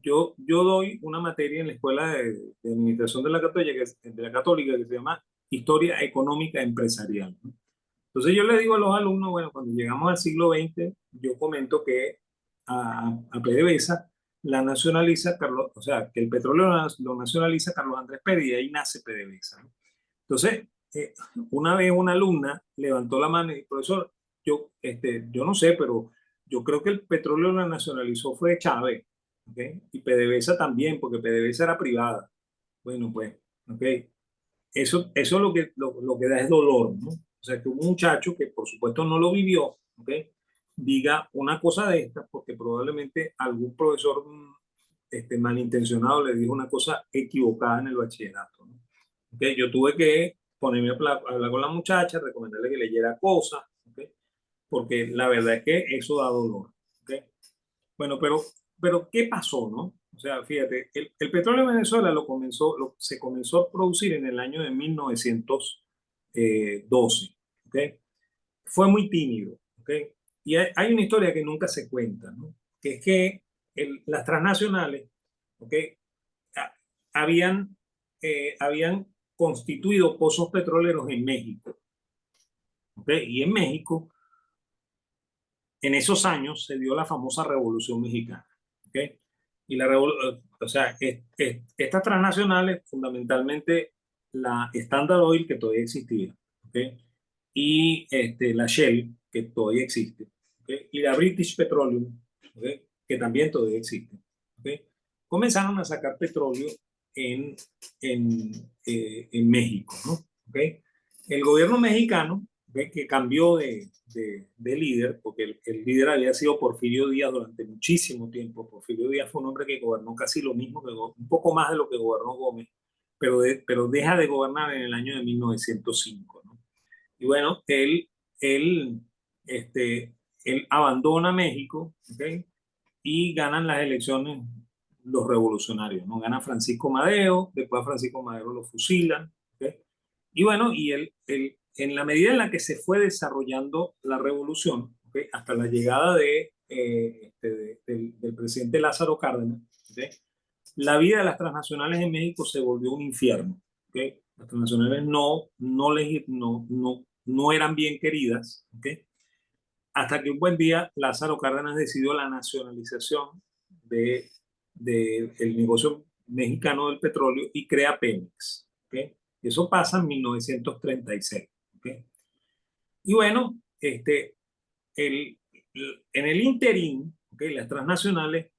Yo doy una materia en la Escuela de Administración de la Católica que se llama Historia Económica Empresarial, ¿no? Entonces yo le digo a los alumnos, bueno, cuando llegamos al siglo XX, yo comento que a PDVSA la nacionaliza Carlos, o sea, que el petróleo lo nacionaliza Carlos Andrés Pérez y ahí nace PDVSA, ¿no? Entonces, una vez una alumna levantó la mano y dijo, profesor, yo no sé, pero yo creo que el petróleo lo nacionalizó fue Chávez, ¿okay? Y PDVSA también, porque PDVSA era privada. Bueno, pues, ¿ok? Eso lo que da es dolor, ¿no? O sea, que un muchacho que por supuesto no lo vivió, ¿ok?, diga una cosa de esta porque probablemente algún profesor malintencionado le dijo una cosa equivocada en el bachillerato, ¿no? ¿Okay? Yo tuve que ponerme a hablar con la muchacha, recomendarle que leyera cosas, ¿okay?, porque la verdad es que eso da dolor. ¿Okay? Bueno, pero ¿qué pasó, no? O sea, fíjate, el petróleo en Venezuela se comenzó a producir en el año de 1912. ¿Ok? Fue muy tímido. ¿Ok? Y hay una historia que nunca se cuenta, ¿no? Que es que las transnacionales, ¿ok?, a- habían constituido pozos petroleros en México. ¿Ok? Y en México, en esos años, se dio la famosa Revolución Mexicana. ¿Ok? Y o sea, estas transnacionales, fundamentalmente la Standard Oil, que todavía existía, ¿okay?, y la Shell, que todavía existe, ¿okay?, y la British Petroleum, ¿okay?, que también todavía existe, ¿okay?, comenzaron a sacar petróleo en, en México, ¿no? ¿Okay? El gobierno mexicano, ¿okay?, que cambió de líder, porque el líder había sido Porfirio Díaz durante muchísimo tiempo. Porfirio Díaz fue un hombre que gobernó casi lo mismo, un poco más de lo que gobernó Gómez, pero deja de gobernar en el año de 1905, ¿no? Y bueno, él, este, él abandona México, ¿okay?, y ganan las elecciones los revolucionarios, ¿no? Gana Francisco Madero, después a Francisco Madero lo fusilan, ¿okay? Y bueno, en la medida en la que se fue desarrollando la revolución, ¿okay?, hasta la llegada del presidente Lázaro Cárdenas, ¿okay?, la vida de las transnacionales en México se volvió un infierno. ¿Okay? Las transnacionales no eran bien queridas. ¿Okay? Hasta que un buen día Lázaro Cárdenas decidió la nacionalización de, el negocio mexicano del petróleo y crea Pemex. ¿Okay? Eso pasa en 1936. ¿Okay? Y bueno, el, en el interín, ¿okay?, las transnacionales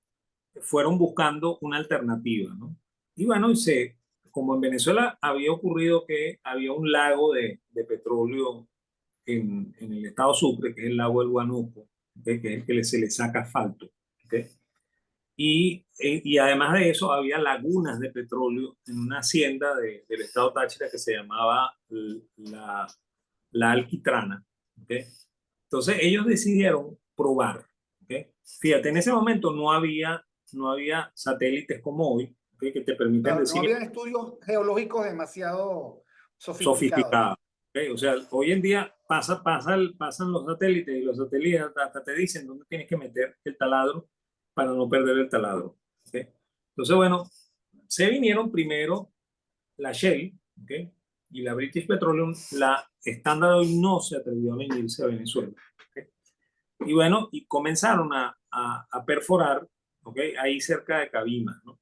fueron buscando una alternativa, ¿no? Y bueno, como en Venezuela había ocurrido que había un lago de petróleo en el estado Sucre, que es el lago del Guanuco, ¿okay?, que es el que se le saca asfalto, ¿okay? Y además de eso, había lagunas de petróleo en una hacienda del estado Táchira que se llamaba la Alquitrana, ¿okay? Entonces ellos decidieron probar, ¿okay? Fíjate, en ese momento no había satélites como hoy, ¿okay?, que te permiten No, no decir había estudios geológicos demasiado sofisticados. sofisticado. ¿Okay? O sea, hoy en día pasan los satélites y los satélites hasta te dicen dónde tienes que meter el taladro para no perder el taladro. ¿Okay? Entonces, bueno, se vinieron primero la Shell, ¿okay?, y la British Petroleum. La Standard Oil no se atrevió a venirse a Venezuela. ¿Okay? Y bueno, y comenzaron a perforar, ¿okay?, ahí cerca de Cabimas, ¿no?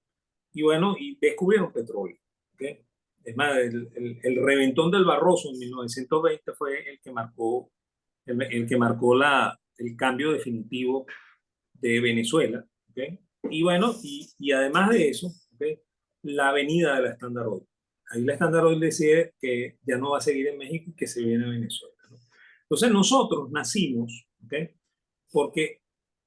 Y bueno, y descubrieron petróleo. ¿Okay? Es más, el reventón del Barroso en 1920 fue el que marcó el cambio definitivo de Venezuela, ¿okay? Y bueno, y además de eso, ¿okay? La avenida de la Standard Oil. Ahí la Standard Oil decide que ya no va a seguir en México y que se viene a Venezuela, ¿no? Entonces nosotros nacimos, ¿okay? Porque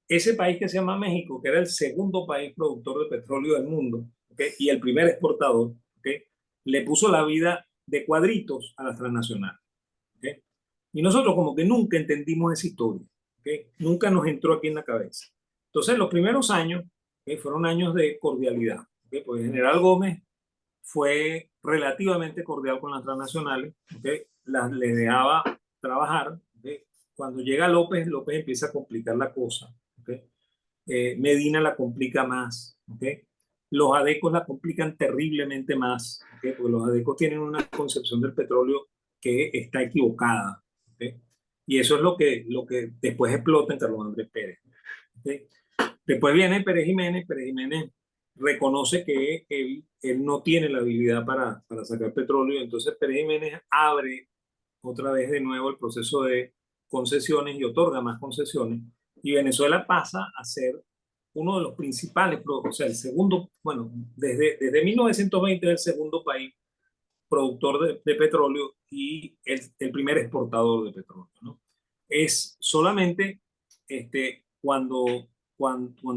ese país que se llama México, que era el segundo país productor de petróleo del mundo, ¿okay? Y el primer exportador, ¿okay? Le puso la vida de cuadritos a las transnacionales, ¿okay? Y nosotros como que nunca entendimos esa historia, ¿okay? Nunca nos entró aquí en la cabeza. Entonces los primeros años, ¿okay? Fueron años de cordialidad, ¿okay? Porque el general Gómez fue relativamente cordial con las transnacionales, ¿okay? Les dejaba trabajar, ¿okay? Cuando llega López, López empieza a complicar la cosa, ¿okay? Medina la complica más, ¿okay? Los adecos la complican terriblemente más, ¿okay? Porque los adecos tienen una concepción del petróleo que está equivocada, ¿okay? Y eso es lo que después explota en Carlos Andrés Pérez, ¿okay? Después viene Pérez Jiménez reconoce que él no tiene la habilidad para sacar petróleo, entonces Pérez Jiménez abre otra vez de nuevo el proceso de concesiones y otorga más concesiones, y Venezuela pasa a ser uno de los principales, o sea, el segundo, bueno, desde 1920 es el segundo país productor de petróleo y el primer exportador de petróleo, ¿no? Es solamente cuando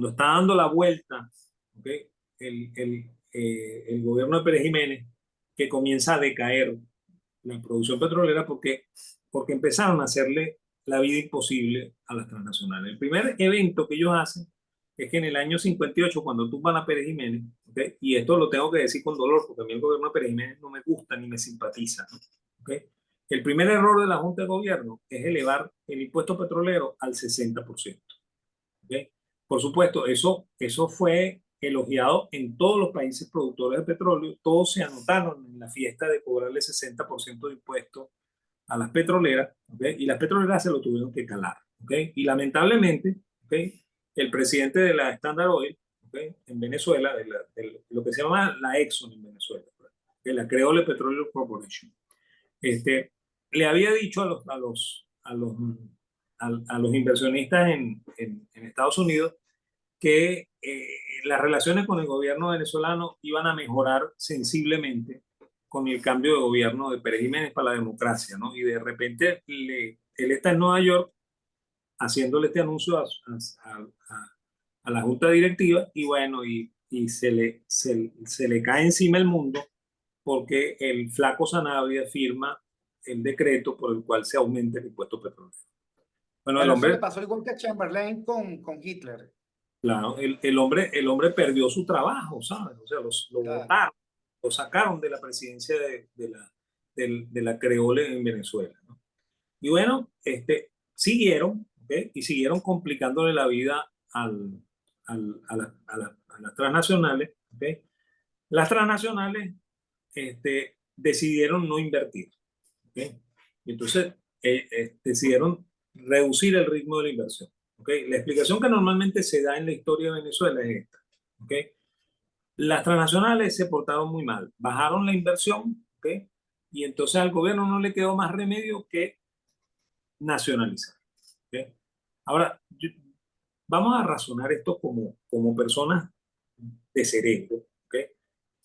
está dando la vuelta, ¿okay? El gobierno de Pérez Jiménez, que comienza a decaer la producción petrolera porque empezaron a hacerle la vida imposible a las transnacionales. El primer evento que ellos hacen es que en el año 58, cuando tumban a Pérez Jiménez, ¿okay? Y esto lo tengo que decir con dolor, porque a mí el gobierno de Pérez Jiménez no me gusta ni me simpatiza, ¿no? ¿Okay? El primer error de la Junta de Gobierno es elevar el impuesto petrolero al 60%. ¿Okay? Por supuesto, eso fue elogiado en todos los países productores de petróleo. Todos se anotaron en la fiesta de cobrarle 60% de impuestos a las petroleras, ¿okay? Y las petroleras se lo tuvieron que calar, ¿okay? Y lamentablemente, ¿okay? El presidente de la Standard Oil, ¿okay? En Venezuela, de lo que se llama la Exxon en Venezuela, que la creó la Petroleum Corporation, le había dicho a los inversionistas en Estados Unidos que las relaciones con el gobierno venezolano iban a mejorar sensiblemente con el cambio de gobierno de Pérez Jiménez para la democracia, ¿no? Y de repente él está en Nueva York haciéndole este anuncio a la junta directiva y bueno, y se le cae encima el mundo porque el flaco Sanabria firma el decreto por el cual se aumenta el impuesto petrolero. Bueno, el Bueno, eso le hombre, pasó igual que a Chamberlain con Hitler. claro, el hombre perdió su trabajo, ¿sabes? O sea, lo Claro. votaron, lo sacaron de la presidencia de la Creole en Venezuela, ¿no? Y bueno, siguieron, ¿okay? Y siguieron complicándole la vida a las transnacionales, ¿okay? Las transnacionales decidieron no invertir, ¿okay? Y entonces decidieron reducir el ritmo de la inversión, ¿okay? La explicación que normalmente se da en la historia de Venezuela es esta, ¿okay? Las transnacionales se portaron muy mal, bajaron la inversión, ¿okay? Y entonces al gobierno no le quedó más remedio que nacionalizar, ¿okay? Ahora, vamos a razonar esto como personas de cerebro, ¿okay?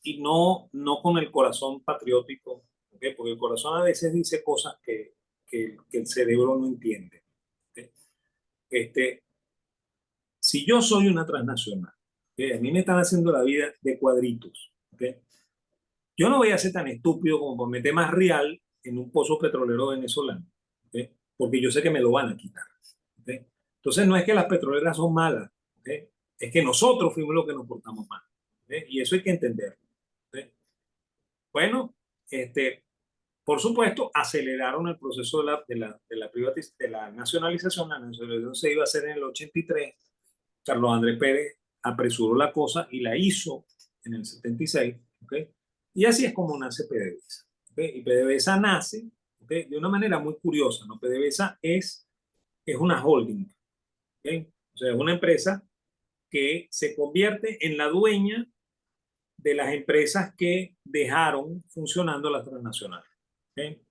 Y no con el corazón patriótico, ¿okay? Porque el corazón a veces dice cosas que el cerebro no entiende, ¿okay? Si yo soy una transnacional, ¿okay? A mí me están haciendo la vida de cuadritos, ¿okay? Yo no voy a ser tan estúpido como para meter más real en un pozo petrolero venezolano, ¿okay? Porque yo sé que me lo van a quitar, ¿okay? Entonces no es que las petroleras son malas, ¿okay? Es que nosotros fuimos los que nos portamos mal, ¿okay? Y eso hay que entenderlo, ¿okay? Bueno, por supuesto, aceleraron el proceso de la nacionalización. La nacionalización se iba a hacer en el 83. Carlos Andrés Pérez apresuró la cosa y la hizo en el 76. ¿Okay? Y así es como nace PDVSA. ¿Okay? Y PDVSA nace, ¿okay? De una manera muy curiosa, ¿no? PDVSA es una holding. ¿Okay? O sea, es una empresa que se convierte en la dueña de las empresas que dejaron funcionando las transnacionales. ¿Okay?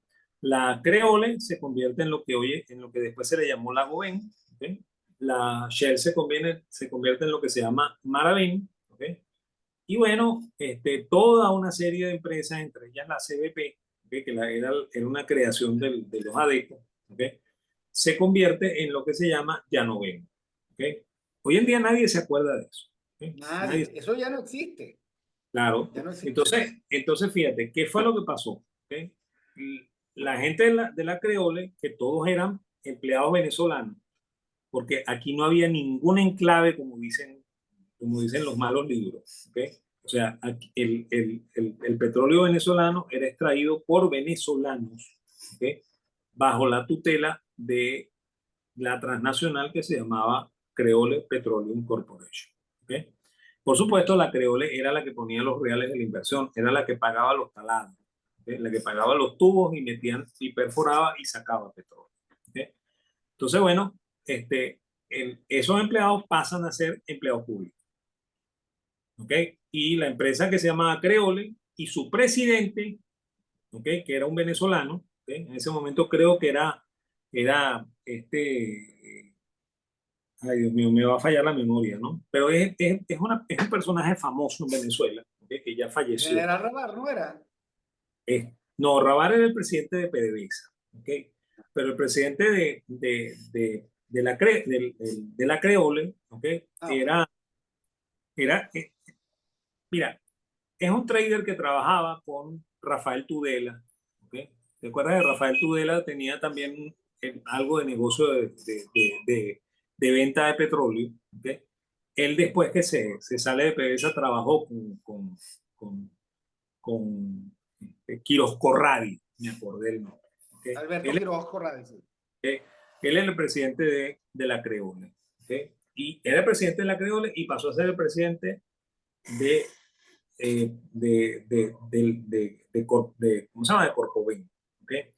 La Creole se convierte en lo que después se le llamó la Goven, ¿okay? la Shell se convierte en lo que se llama Maravín, ¿ok? Y bueno, toda una serie de empresas, entre ellas la CBP, ¿ok? Que era una creación de los ADECO, ¿ok? Se convierte en lo que se llama Llanoven, ¿ok? Hoy en día nadie se acuerda de eso, ¿ok? Nadie, eso ya no existe, Claro. ya no existe. Entonces fíjate, ¿qué fue lo que pasó? ¿Ok? La gente de la Creole, que todos eran empleados venezolanos, porque aquí no había ningún enclave, como dicen los malos libros. ¿Ok? O sea, aquí el petróleo venezolano era extraído por venezolanos, ¿ok? Bajo la tutela de la transnacional que se llamaba Creole Petroleum Corporation. ¿Ok? Por supuesto, la Creole era la que ponía los reales de la inversión, era la que pagaba los taladros, ¿ok? La que pagaba los tubos y metían y perforaba y sacaba petróleo. ¿Ok? Entonces, bueno, esos empleados pasan a ser empleados públicos. ¿Ok? Y la empresa que se llamaba Creole y su presidente, ¿ok? Que era un venezolano, ¿ok? En ese momento creo que era ay Dios mío, me va a fallar la memoria, ¿no? Pero es un personaje famoso en Venezuela, ¿ok? Que ya falleció. General Rabar, ¿no era? No, Rabar era el presidente de PDVSA, ¿ok? Pero el presidente de la Creole, ¿ok? Ah, ok. Era, mira, es un trader que trabajaba con Rafael Tudela, ¿ok? ¿Te acuerdas de Rafael Tudela? Tenía también algo de negocio de venta de petróleo, ¿ok? Él después que se sale de PDVSA trabajó con, con Quiros Corradi, me acordé el nombre, ¿ok? Alberto Él, Quiroz Corrales. él es el presidente de la Creole, ¿ok? Y era el presidente de la Creole y pasó a ser el presidente de ¿cómo se llama? De Corcovén. ¿Okay?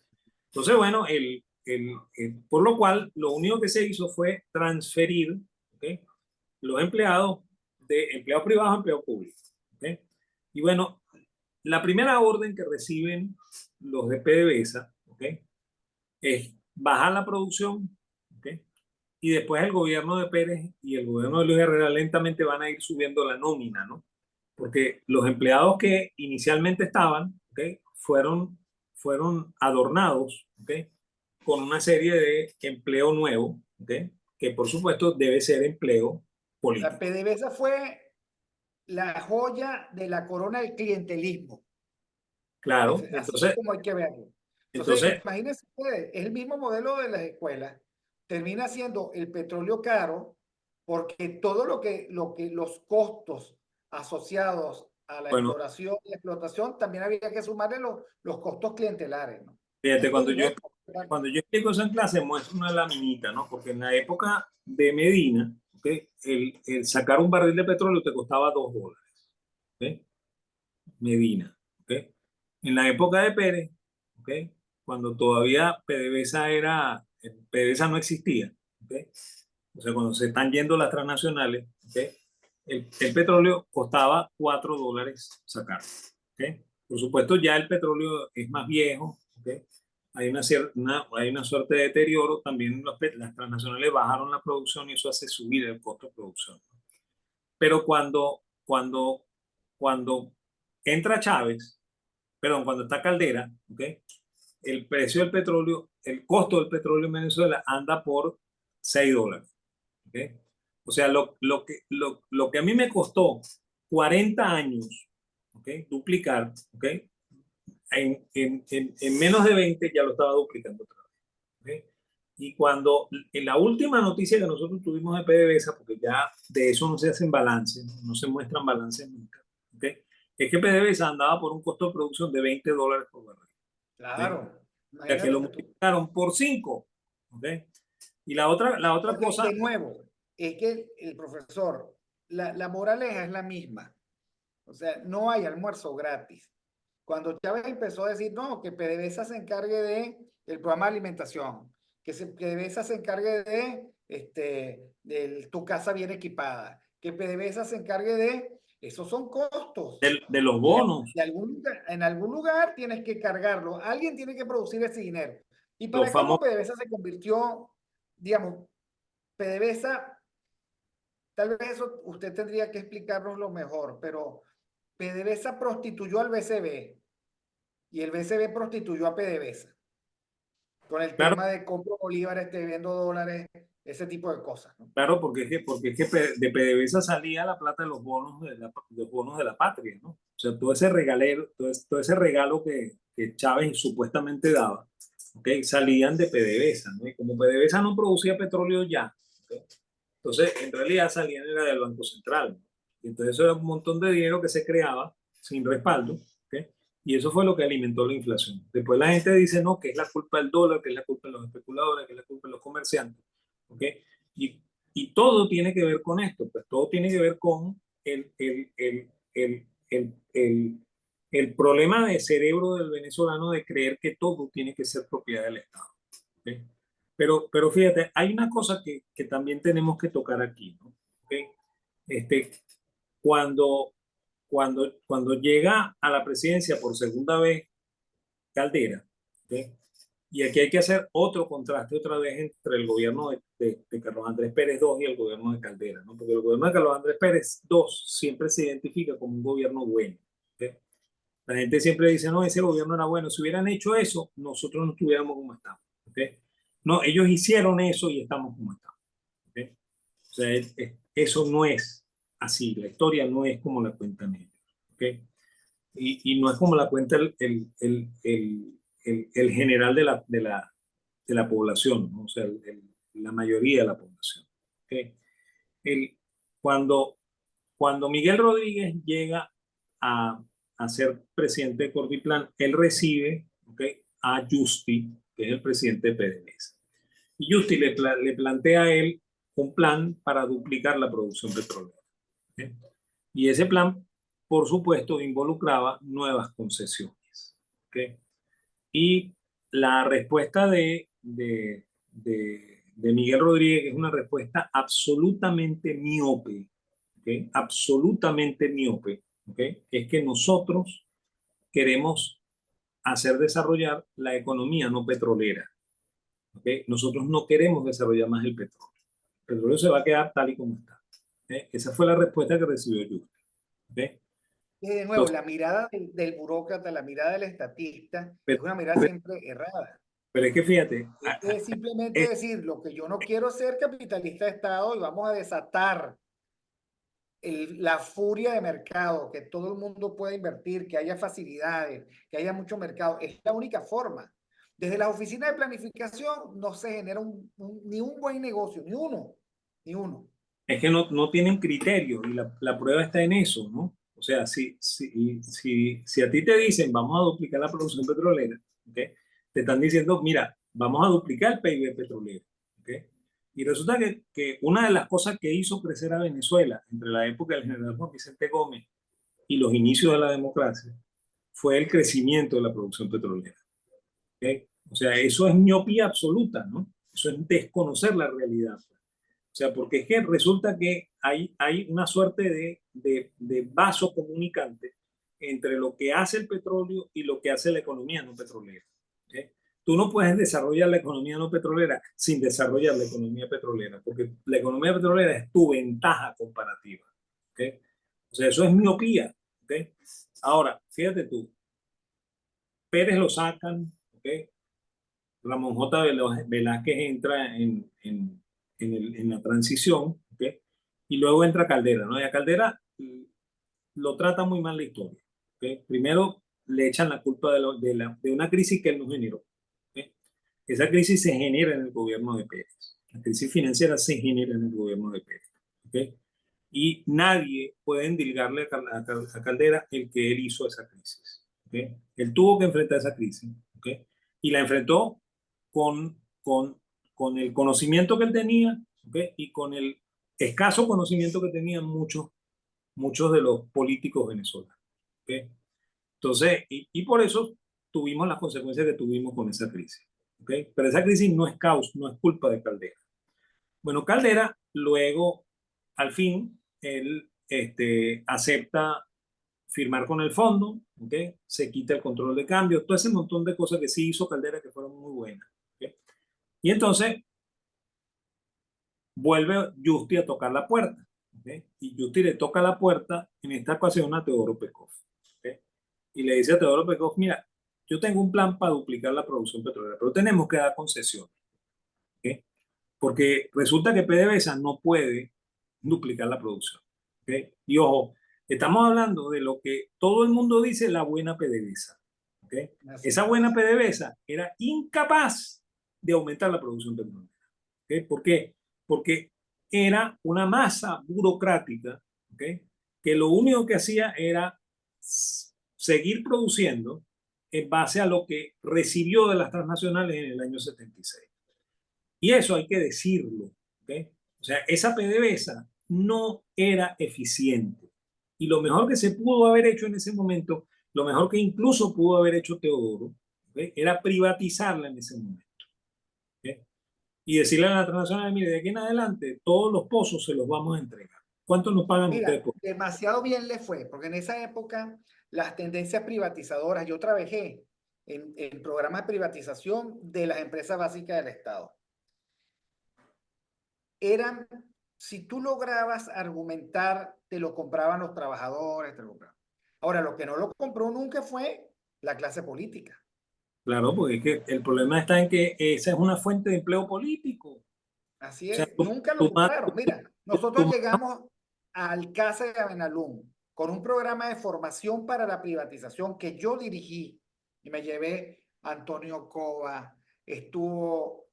Entonces, bueno, por lo cual, lo único que se hizo fue transferir, ¿okay? Los empleados de empleados privados a empleados públicos. ¿Okay? Y bueno, la primera orden que reciben los de PDVSA, ¿okay? Es bajar la producción, ¿okay? Y después el gobierno de Pérez y el gobierno de Luis Herrera lentamente van a ir subiendo la nómina, ¿no? Porque los empleados que inicialmente estaban, ¿okay? fueron adornados, ¿okay? Con una serie de empleo nuevo, ¿okay? Que por supuesto debe ser empleo La político. PDVSA fue la joya de la corona del clientelismo. Claro, Así es entonces, como hay que verlo. Entonces, entonces, imagínense ustedes, es el mismo modelo de las escuelas. Termina siendo el petróleo caro porque todo lo que los costos asociados a la bueno, exploración y explotación también había que sumarle los costos clientelares, ¿no? fíjate, Mucho cuando yo, dinero. cuando yo explico eso en clase, muestro una laminita, ¿no? Porque en la época de Medina, ¿okay? El sacar un barril de petróleo te costaba $2, ¿okay? Medina, ¿okay? En la época de Pérez, ¿okay? Cuando todavía PDVSA no existía, ¿okay? O sea, cuando se están yendo las transnacionales, ¿okay? El petróleo costaba $4 sacar, ¿okay? Por supuesto, ya el petróleo es más viejo, ¿okay? Hay una suerte de deterioro, también las transnacionales bajaron la producción y eso hace subir el costo de producción. Pero cuando entra Chávez, perdón, cuando está Caldera, ¿okay? El precio del petróleo, el costo del petróleo en Venezuela anda por $6. ¿Okay? O sea, lo que a mí me costó 40 años, ¿okay? Duplicar, ¿okay? En menos de 20 ya lo estaba duplicando otra vez. ¿Okay? Y cuando en la última noticia que nosotros tuvimos de PDVSA, porque ya de eso no se hacen balances, no se muestran balances nunca, ¿okay? Es que PDVSA andaba por un costo de producción de $20 por barril. ¿Okay? Claro, O sea, que lo imagínate tú. multiplicaron por 5. ¿Okay? Y la otra Porque, cosa, de nuevo, es que el profesor, la moraleja es la misma. O sea, no hay almuerzo gratis. Cuando Chávez empezó a decir, no, que PDVSA se encargue de el programa de alimentación, PDVSA se encargue de tu casa bien equipada, que PDVSA se encargue de, esos son costos. de los Y bonos, en algún lugar tienes que cargarlo, alguien tiene que producir ese dinero. Y los para colmo, famosos, PDVSA se convirtió, digamos, PDVSA, tal vez eso usted tendría que explicarnos lo mejor, pero PDVSA prostituyó al BCB y el BCB prostituyó a PDVSA con el Claro, tema de compro bolívares, te vendo dólares, ese tipo de cosas, ¿no? claro, porque es que de PDVSA salía la plata de los bonos de la patria, ¿no? O sea, todo ese regalero, todo ese regalo que Chávez supuestamente daba, ¿okay? Salían de PDVSA, ¿no? Y como PDVSA no producía petróleo ya, ¿okay? Entonces en realidad salían era del Banco Central, ¿no? Y entonces eso era un montón de dinero que se creaba sin respaldo, ¿okay? Y eso fue lo que alimentó la inflación. Después la gente dice, no, que es la culpa del dólar, que es la culpa de los especuladores, que es la culpa de los comerciantes, ¿ok? Y, y todo tiene que ver con esto, pues todo tiene que ver con el problema de cerebro del venezolano de creer que todo tiene que ser propiedad del Estado, ¿ok? Pero fíjate, hay una cosa que también tenemos que tocar aquí, ¿no? ¿Ok? Este, cuando, cuando llega a la presidencia por segunda vez Caldera, ¿ok? Y aquí hay que hacer otro contraste otra vez entre el gobierno de Carlos Andrés Pérez II y el gobierno de Caldera, ¿no? Porque el gobierno de Carlos Andrés Pérez II siempre se identifica como un gobierno bueno, ¿ok? La gente siempre dice, no, ese gobierno era bueno. Si hubieran hecho eso, nosotros no estuviéramos como estamos, ¿ok? No, ellos hicieron eso y estamos como estamos, ¿ok? O sea, eso no es así. La historia no es como la cuentan ellos, ¿ok? Y no es como la cuenta el general de la población, ¿no? O sea, la mayoría de la población, ¿ok? El, cuando, cuando Miguel Rodríguez llega a, a ser presidente de Corpiplan, él recibe, ¿ok? A Justi, que es el presidente de PDVSA. Y Justi le plantea a él un plan para duplicar la producción petrolera, ¿ok? Y ese plan, por supuesto, involucraba nuevas concesiones, ¿ok? Y la respuesta de Miguel Rodríguez es una respuesta absolutamente miope, ¿ok? Absolutamente miope, ¿ok? Es que nosotros queremos hacer desarrollar la economía no petrolera, ¿ok? Nosotros no queremos desarrollar más el petróleo. El petróleo se va a quedar tal y como está, ¿ok? Esa fue la respuesta que recibió Yucatán, ¿ok? Y de nuevo, Entonces, la mirada del burócrata, la mirada del estatista, es pero, una mirada siempre errada. pero es que fíjate, Es simplemente es, decir, lo que yo no quiero ser capitalista de Estado y vamos a desatar la furia de mercado, que todo el mundo pueda invertir, que haya facilidades, que haya mucho mercado. Es la única forma. Desde las oficinas de planificación no se genera ni un buen negocio, ni uno, ni uno. es que no tienen criterio y la prueba está en eso, ¿no? O sea, si a ti te dicen vamos a duplicar la producción petrolera, ¿ok? Te están diciendo, mira, vamos a duplicar el PIB petrolero, ¿ok? Y resulta que una de las cosas que hizo crecer a Venezuela entre la época del general Juan Vicente Gómez y los inicios de la democracia fue el crecimiento de la producción petrolera, ¿ok? O sea, eso es miopía absoluta, ¿no? Eso es desconocer la realidad. O sea, porque es que resulta que hay una suerte de vaso comunicante entre lo que hace el petróleo y lo que hace la economía no petrolera, ¿ok? Tú no puedes desarrollar la economía no petrolera sin desarrollar la economía petrolera, porque la economía petrolera es tu ventaja comparativa, ¿ok? O sea, eso es miopía, ¿ok? Ahora, fíjate tú, Pérez lo sacan, ¿ok? Ramón J. Velázquez entra en la transición, ¿ok? Y luego entra Caldera, ¿no? Y a Caldera lo trata muy mal la historia, ¿ok? Primero le echan la culpa de una crisis que él no generó, ¿ok? Esa crisis se genera en el gobierno de Pérez. La crisis financiera se genera en el gobierno de Pérez, ¿ok? Y nadie puede endilgarle a Caldera el que él hizo esa crisis, ¿ok? Él tuvo que enfrentar esa crisis, ¿ok? Y la enfrentó con, con, con el conocimiento que él tenía, ¿okay? Y con el escaso conocimiento que tenían muchos de los políticos venezolanos, ¿okay? Entonces, y por eso tuvimos las consecuencias que tuvimos con esa crisis, ¿okay? Pero esa crisis no es no es culpa de Caldera. Bueno, Caldera luego, al fin, él acepta firmar con el fondo, ¿okay? Se quita el control de cambio, todo ese montón de cosas que sí hizo Caldera que fueron muy buenas, ¿okay? Y entonces vuelve Justi a tocar la puerta. ¿Okay? Y Justi le toca la puerta, en esta ocasión a Teodoro Pekov. ¿Okay? Y le dice a Teodoro Pekov, mira, yo tengo un plan para duplicar la producción petrolera, pero tenemos que dar concesiones. ¿Okay? Porque resulta que PDVSA no puede duplicar la producción. ¿Okay? Y ojo, estamos hablando de lo que todo el mundo dice la buena PDVSA. ¿Okay? Esa buena PDVSA era incapaz de aumentar la producción petrolera. ¿Okay? ¿Por qué? Porque era una masa burocrática, ¿okay? Que lo único que hacía era seguir produciendo en base a lo que recibió de las transnacionales en el año 76. Y eso hay que decirlo. ¿Okay? O sea, esa PDVSA no era eficiente. Y lo mejor que se pudo haber hecho en ese momento, lo mejor que incluso pudo haber hecho Teodoro, ¿okay? Era privatizarla en ese momento. ¿Okay? Y decirle a la transnacional, mire, de aquí en adelante todos los pozos se los vamos a entregar. ¿Cuánto nos pagan ustedes por eso? Demasiado bien le fue, porque en esa época las tendencias privatizadoras, yo trabajé en programas de privatización de las empresas básicas del Estado. Eran, si tú lograbas argumentar, te lo compraban los trabajadores, te lo compraban. Ahora, lo que no lo compró nunca fue la clase política. Claro, porque es que el problema está en que esa es una fuente de empleo político. Así O sea, es, nunca lo compraron. Mira, nosotros llegamos a Alcázar de Benalún con un programa de formación para la privatización que yo dirigí y me llevé a Antonio Cova, estuvo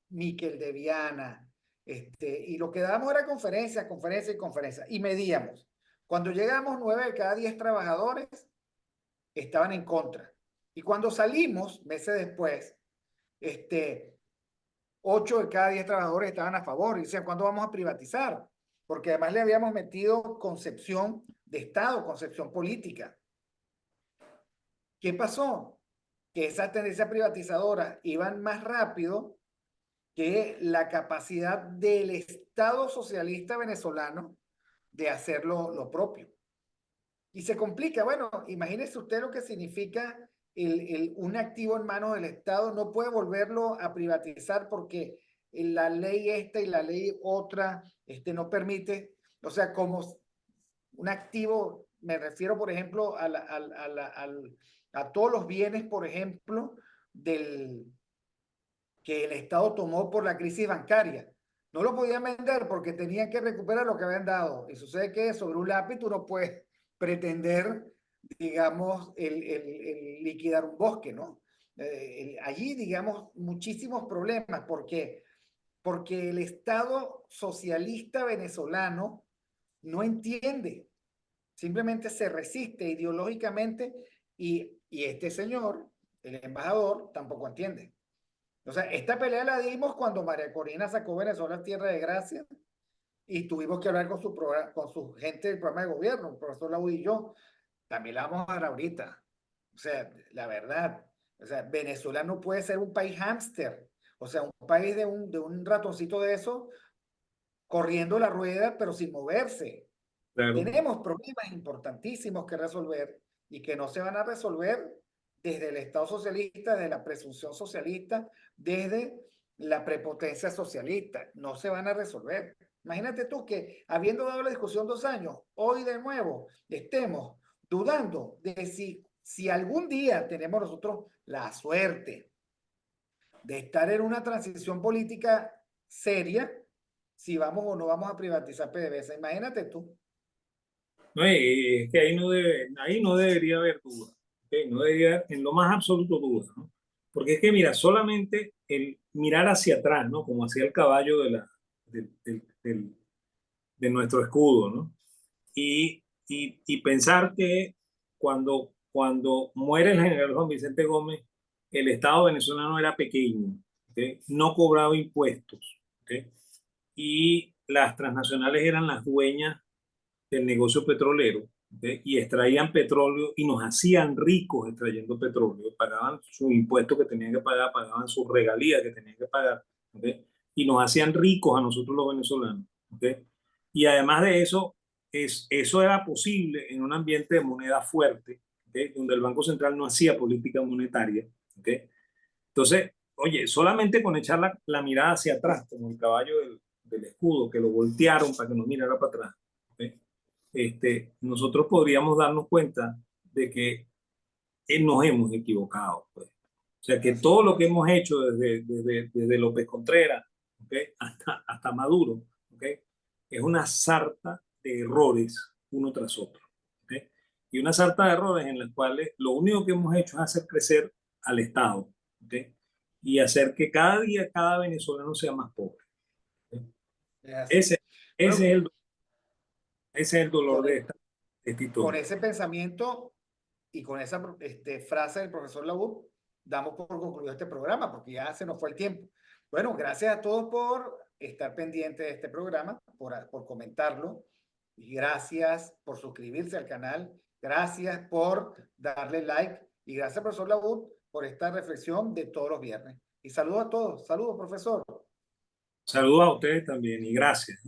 Miquel de Viana, y lo que dábamos era conferencias, conferencias y conferencias, y medíamos. Cuando llegamos, 9 de cada 10 trabajadores estaban en contra. Y cuando salimos, meses después, 8 de cada 10 trabajadores estaban a favor y decían, ¿cuándo vamos a privatizar? Porque además le habíamos metido concepción de Estado, concepción política. ¿Qué pasó? Que esas tendencias privatizadoras iban más rápido que la capacidad del Estado socialista venezolano de hacer lo propio. Y se complica. Bueno, imagínese usted lo que significa un activo en manos del Estado. No puede volverlo a privatizar porque la ley esta y la ley otra no permite. O sea, como un activo, me refiero, por ejemplo, a todos los bienes, por ejemplo, que el Estado tomó por la crisis bancaria. No lo podían vender porque tenían que recuperar lo que habían dado. Y sucede que sobre un lápiz tú no puedes pretender, digamos, el liquidar un bosque, ¿no? Allí, digamos, muchísimos problemas porque el Estado socialista venezolano no entiende, simplemente se resiste ideológicamente y este señor, el embajador, tampoco entiende. O sea, esta pelea la dimos cuando María Corina sacó Venezuela Tierra de Gracia y tuvimos que hablar con su gente del programa de gobierno, el profesor Laud y yo. También la vamos a dar ahorita. O sea, la verdad, o sea, Venezuela no puede ser un país hámster, o sea, un país de un ratoncito de eso corriendo la rueda, pero sin moverse. Claro. Tenemos problemas importantísimos que resolver y que no se van a resolver desde el Estado socialista, desde la presunción socialista, desde la prepotencia socialista. No se van a resolver. Imagínate tú que, habiendo dado la discusión 2 años, hoy de nuevo estemos dudando de si algún día tenemos nosotros la suerte de estar en una transición política seria, si vamos o no vamos a privatizar PDVSA. Imagínate tú. No, es que ahí no debería haber duda. ¿Okay? No debería haber en lo más absoluto duda, ¿no? Porque es que, mira, solamente el mirar hacia atrás, ¿no? Como hacía el caballo de nuestro escudo, ¿no? Y pensar que cuando muere el general Juan Vicente Gómez, el Estado venezolano era pequeño, ¿okay? No cobraba impuestos, ¿okay? Y las transnacionales eran las dueñas del negocio petrolero, ¿okay? Y extraían petróleo y nos hacían ricos extrayendo petróleo, pagaban sus impuestos que tenían que pagar, pagaban sus regalías que tenían que pagar, ¿okay? Y nos hacían ricos a nosotros los venezolanos, ¿okay? Y además de eso, eso era posible en un ambiente de moneda fuerte, ¿okay? Donde el Banco Central no hacía política monetaria, ¿okay? Entonces, oye, solamente con echar la mirada hacia atrás, como el caballo del escudo, que lo voltearon para que nos mirara para atrás, ¿okay? Nosotros podríamos darnos cuenta de que nos hemos equivocado, pues. O sea, que todo lo que hemos hecho desde López Contreras, ¿okay? hasta Maduro, ¿okay? Es una sarta de errores uno tras otro, ¿okay? Y una sarta de errores en las cuales lo único que hemos hecho es hacer crecer al Estado, ¿okay? Y hacer que cada día cada venezolano sea más pobre, ¿okay? Ese, ese, Bueno, es el, ese es el dolor con, de esta con historia. ese pensamiento y con esa frase del profesor Laúd, damos por concluido este programa porque ya se nos fue el tiempo. Bueno, gracias a todos por estar pendientes de este programa, por comentarlo, y gracias por suscribirse al canal, gracias por darle like y gracias, profesor Laúd, por esta reflexión de todos los viernes. Y saludos a todos. Saludos, profesor. Saludos a ustedes también y gracias.